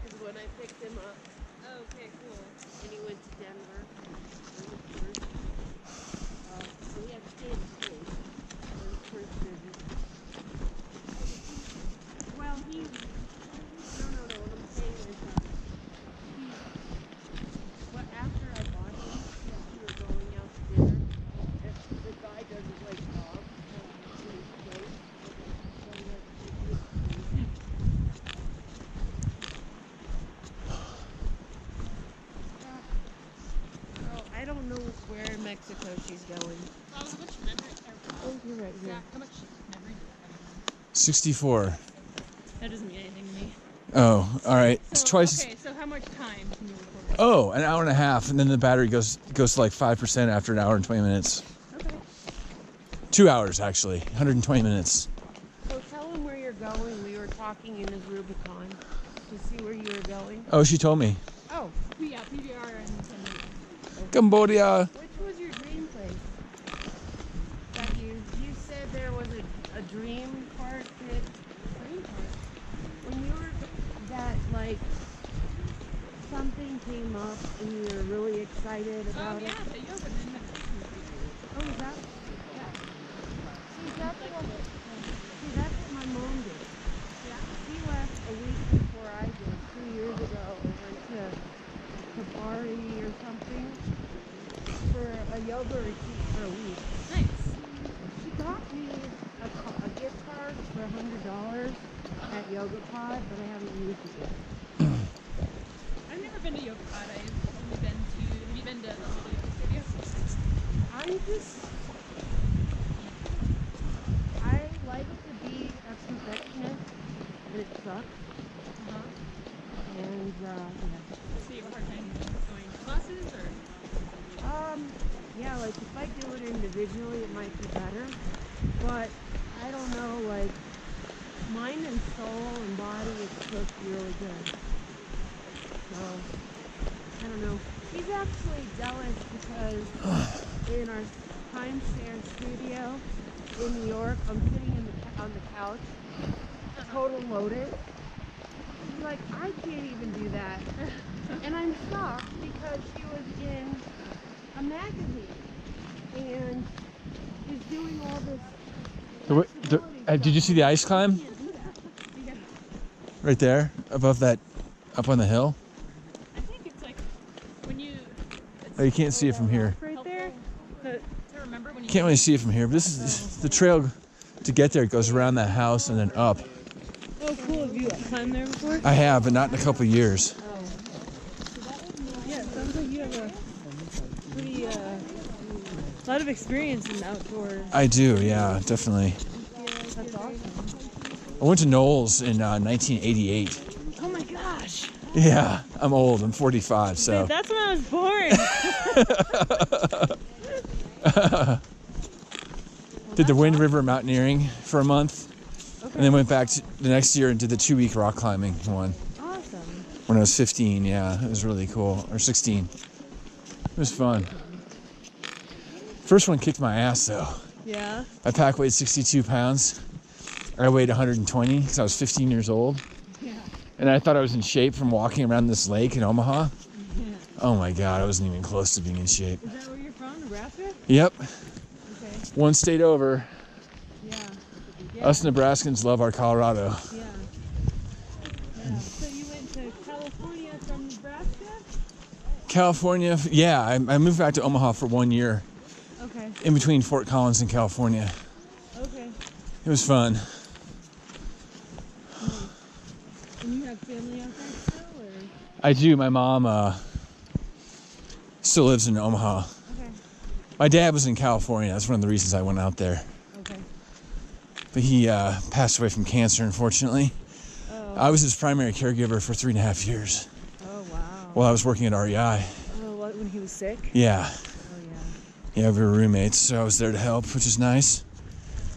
Is when I picked him up. Oh, okay, cool. And he went to Denver. So he had to stay in school for his first visit. Well, he... No. What I'm saying is, after I bought him, we were going out to dinner. If the guy doesn't like dogs, he's close. So we had to take him to school. I don't know where in Mexico she's going. How much memory? Oh, you're right here. Yeah, how much memory do I have? 64. That doesn't mean anything to me. Oh, all right. It's So, twice. Okay, so how much time can you record? Oh, an hour and a half, and then the battery goes to like 5% after an hour and 20 minutes. Okay. 2 hours actually, 120 minutes. So tell him where you're going. We were talking in his Rubicon to see where you were going. Oh, she told me. Oh, Yeah, PBR and 10 minutes. Cambodia. which was your dream place? That you said there was a dream park that dream park when you were that like something came up and you were really excited about Yeah, it. the yoga and the Oh, is that? Yeah. See, that's what my mom did. Yeah. She left a week before I did, 2 years ago. I went to Safari or something for a yoga retreat for a week. Nice. She got me a gift card for $100 at Yoga Pod, but I haven't used it yet. I've never been to yoga pod. I've only been to. Have you been to the little yoga studio? I like to be a perfectionist, and it sucks. And, So you have a hard time going to classes, or? yeah, like if I do it individually, it might be better. But I I don't know, like, mind and soul and body, it's supposed to be really good. So, I don't know. He's actually jealous because in our timeshare studio in New York, I'm sitting on the couch, total loaded. He's like, I can't even do that. And I'm shocked because she was in a magazine and is doing all this. Did you see the ice climb? Can't do that. Yeah. Right there, above that, up on the hill. I think it's like when you. Oh, you can't see it from here. Right there. To remember when you. Can't really see it from here, but this is the trail to get there. It goes around that house and then up. Oh, cool. Have you climbed there before? I have, but not in a couple of years. Yeah, it sounds like you have a pretty lot of experience in outdoors. I do, yeah, definitely. That's awesome. I went to Knowles in 1988. Oh my gosh. Yeah, I'm old. I'm 45, so. That's when I was born. Did the Wind River mountaineering for a month, and then went back the next year and did the 2-week rock climbing one. Awesome. When I was 15, yeah, it was really cool. Or 16. It was fun. First one kicked my ass though. Yeah. My pack weighed 62 pounds. I weighed 120 because I was 15 years old. Yeah. And I thought I was in shape from walking around this lake in Omaha. Yeah. Oh my God, I wasn't even close to being in shape. Is that where you're from, Nebraska? Yep, Okay. one state over. Yeah. Us Nebraskans love our Colorado. Yeah. Yeah. So you went to California from Nebraska? California, yeah, I moved back to Omaha for 1 year Okay. in between Fort Collins and California. Okay. It was fun. And you have family out there still, or? I do. My mom still lives in Omaha. Okay. My dad was in California. That's one of the reasons I went out there. Okay. But he passed away from cancer, unfortunately. Oh. I was his primary caregiver for 3.5 years Oh wow. while I was working at REI. Oh, what, when he was sick? Yeah. Oh yeah. Yeah, we were roommates, so I was there to help, which is nice.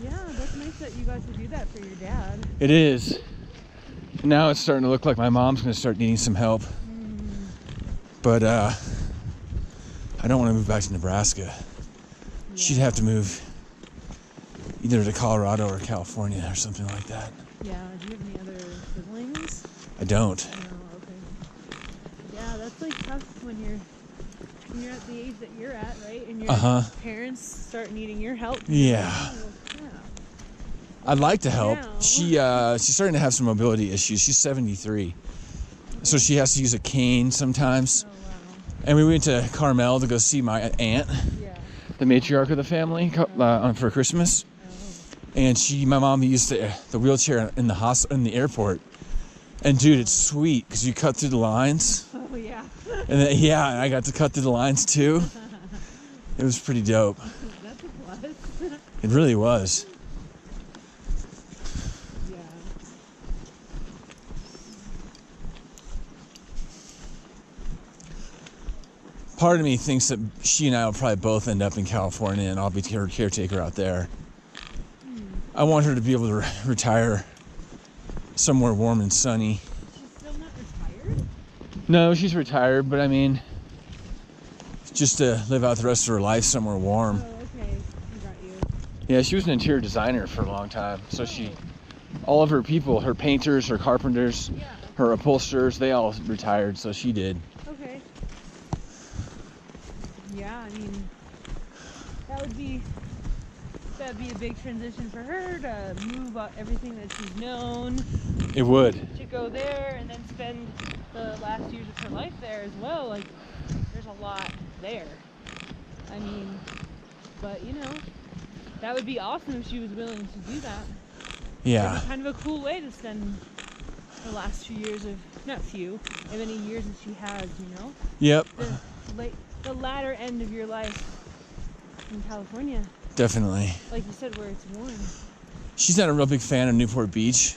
Yeah, that's nice that you guys would do that for your dad. It is. Now it's starting to look like my mom's going to start needing some help. But I don't want to move back to Nebraska. She'd have to move either to Colorado or California or something like that. Yeah. Do you have any other siblings? I don't. No. Okay. Yeah, that's like tough when you're at the age that you're at, right? And your parents start needing your help. Yeah. Oh, crap. I'd like to help. Yeah. She's starting to have some mobility issues. She's 73. So she has to use a cane sometimes. Oh wow. And we went to Carmel to go see my aunt, Yeah. the matriarch of the family, for Christmas. Oh. And my mom used the wheelchair in the airport. And dude, it's sweet because you cut through the lines. Oh yeah. And then, yeah, I got to cut through the lines too. It was pretty dope. That's a plus. It really was. Yeah. Part of me thinks that she and I will probably both end up in California and I'll be her caretaker out there. I want her to be able to retire somewhere warm and sunny. She's still not retired? No, she's retired, but I mean, just to live out the rest of her life somewhere warm. Oh, okay. I got you. Yeah, she was an interior designer for a long time. So all of her people, her painters, her carpenters, Yeah. her upholsterers, they all retired, so she did. Okay. Yeah, I mean, that'd be a big transition for her to move everything that she's known It would. to go there and then spend the last years of her life there as well. Like, there's a lot there. I mean, but you know, that would be awesome if she was willing to do that. Yeah. It'd be kind of a cool way to spend the last few years of, not few, as many years as she has, you know? Yep. The latter end of your life in California, Definitely. like you said, where it's warm. She's not a real big fan of Newport Beach,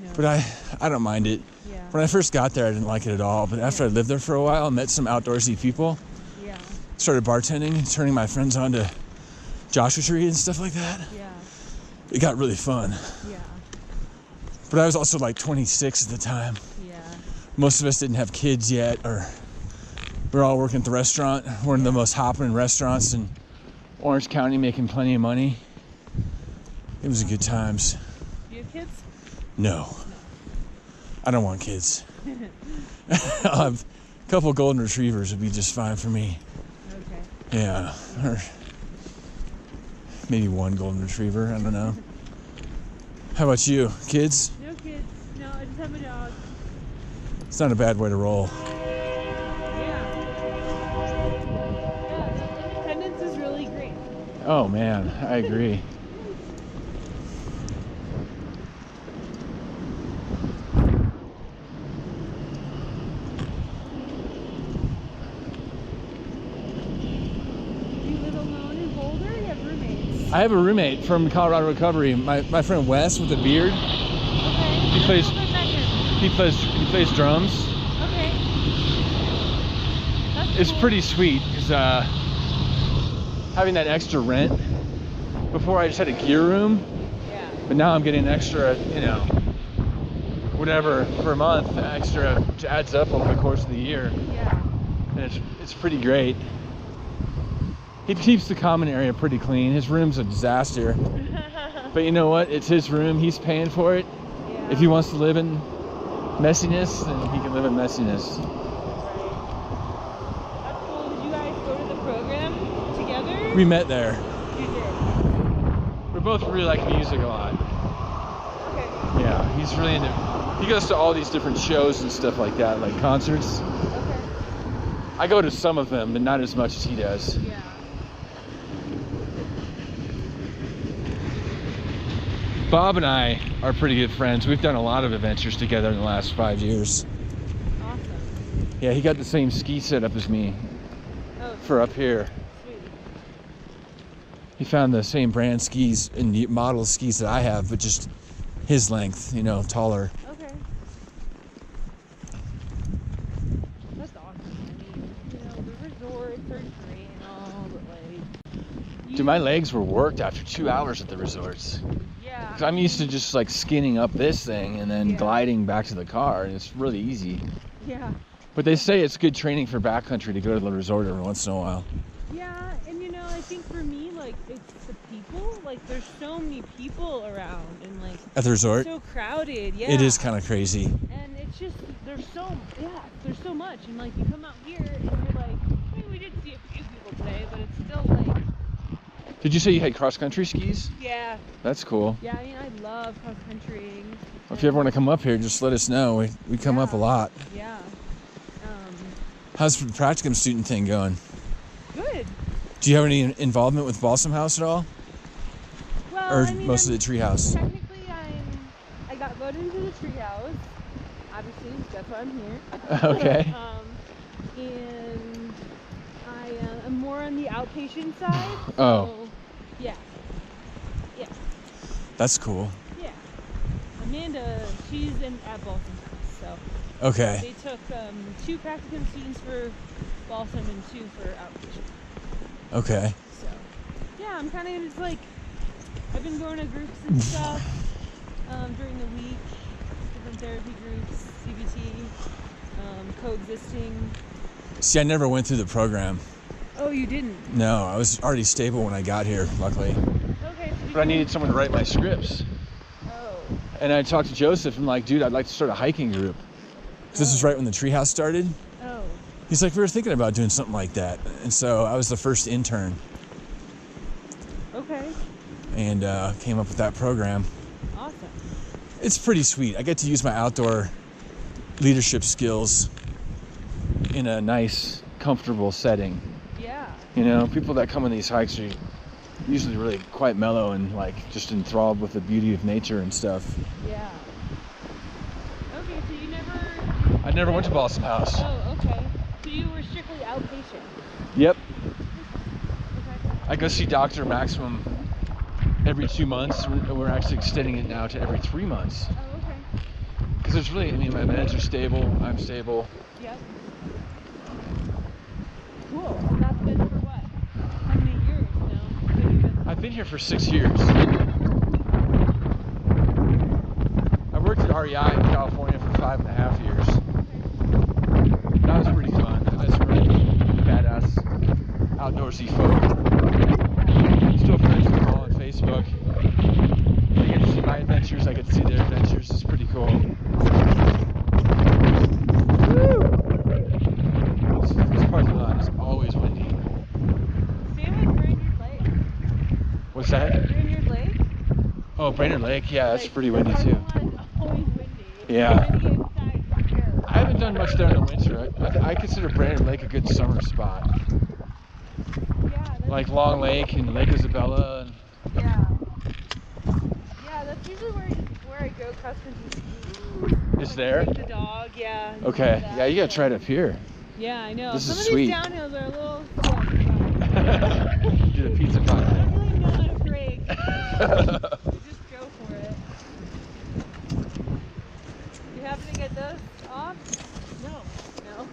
No. but I don't mind it. Yeah. When I first got there, I didn't like it at all. But after I lived there for a while, I met some outdoorsy people, Yeah. started bartending and turning my friends on to Joshua Tree and stuff like that. Yeah. it got really fun. Yeah. But I was also like 26 at the time. Yeah. Most of us didn't have kids yet, or we were all working at the restaurant. One of the most hopping restaurants in Orange County, making plenty of money. It was a good times. Do you have kids? No. I don't want kids. I'll have a couple golden retrievers would be just fine for me. Okay. Yeah. Or maybe one golden retriever, I don't know. How about you? Kids? No kids. No, I just have a dog. It's not a bad way to roll. Yeah. Yeah, independence is really great. Oh man, I agree. Do you live alone in Boulder? You have roommates. I have a roommate from Colorado Recovery, my friend Wes with a beard. Okay. He plays- How about that then? He plays drums. Okay. That's It's cool. pretty sweet because having that extra rent. Before I just had a gear room, Yeah. but now I'm getting extra, you know, whatever per month extra, which adds up over the course of the year, Yeah. and it's pretty great. He keeps the common area pretty clean. His room's a disaster, but you know what? It's his room. He's paying for it. Yeah. If he wants to live in messiness, then he can live in messiness. That's cool. Did you guys go to the program together? We met there. You did. We both really like music a lot. Okay. Yeah, he's really into. He goes to all these different shows and stuff like that, like concerts. Okay. I go to some of them, but not as much as he does. Yeah. Bob and I are pretty good friends. We've done a lot of adventures together in the last 5 years. Awesome. Yeah, he got the same ski setup as me Oh, for up here. sweet. He found the same brand skis and the model of skis that I have, but just his length, you know, taller. Okay. That's awesome. I mean, you know, the resorts are great and all, but like. Dude, my legs were worked after 2 hours at the resorts. Yeah. 'Cause I'm used to just like skinning up this thing and then Yeah. gliding back to the car, and it's really easy. Yeah. But they say it's good training for backcountry to go to the resort every once in a while. Yeah, and you know, I think for me, like, it's the people. Like, there's so many people around, and like, At the resort, so crowded. Yeah. it is kind of crazy. And it's just there's so much, and like you come out here and you're like, I mean, we did see a few people today, but it's still like, Did you say you had cross country skis? yeah, That's cool. yeah. I mean, I love cross country. If you ever want to come up here, just let us know. We come up a Yeah. lot. Yeah. How's the practicum student thing going? Good. Do you have any involvement with Balsam House at all? Well, Or I mean, most of the treehouse? Technically, I got voted into the treehouse. Obviously, that's why I'm here. Okay. And I am more on the outpatient side. Oh. So, yeah. Yeah. That's cool. Yeah. Amanda, she's at Balsam House, so Okay. they took 2 practicum students for Balsam and 2 for outpatient. Okay. So, yeah, I'm kind of just like, I've been going to groups and stuff during the week, different therapy groups, CBT, coexisting. See, I never went through the program. Oh, you didn't? No, I was already stable when I got here, luckily. Okay. So But I needed someone to write my scripts. Oh. And I talked to Joseph. I'm like, dude, I'd like to start a hiking group. 'Cause this is right when the treehouse started. Oh. He's like, we were thinking about doing something like that. And so I was the first intern Okay. and came up with that program. Awesome. It's pretty sweet. I get to use my outdoor leadership skills in a nice, comfortable setting. Yeah. You know, people that come on these hikes are usually really quite mellow and like just enthralled with the beauty of nature and stuff. Yeah. Okay, so you never. I never went to Balsam House. Oh, okay. So you were strictly outpatient. Yep. Okay. I go see Dr. Maximum every 2 months. We're actually extending it now to every 3 months. Oh, okay. Because there's really, I mean, my meds are stable, I'm stable. Yep. Cool. And that's been for what? How many years now? I've been here for 6 years. REI in California for 5.5 years. That was pretty fun. That's really badass outdoorsy folk. Still friends with them all on Facebook. They get to see my adventures, I get to see their adventures. It's pretty cool. This parking lot is always windy. Same with Brainerd Lake. What's that? Brainerd Lake. Oh, Brainerd Lake. Yeah, that's Like, pretty windy the too. parking lot is always windy. Yeah. Windy inside for sure. I haven't done much there in the winter. I consider Brainerd Lake a good summer spot. Yeah, that's, Like Long Lake and Lake Isabella. And yeah. Yeah, that's usually where I go cross country ski. it's there? Take the dog, yeah. and Okay. do that, Yeah, you gotta so- try it up here. Yeah, I know. This Some is of sweet. these downhills are a little slow. Do the pizza I pie. don't really know how to brake. You just go for it. You happen to get those off? No. No.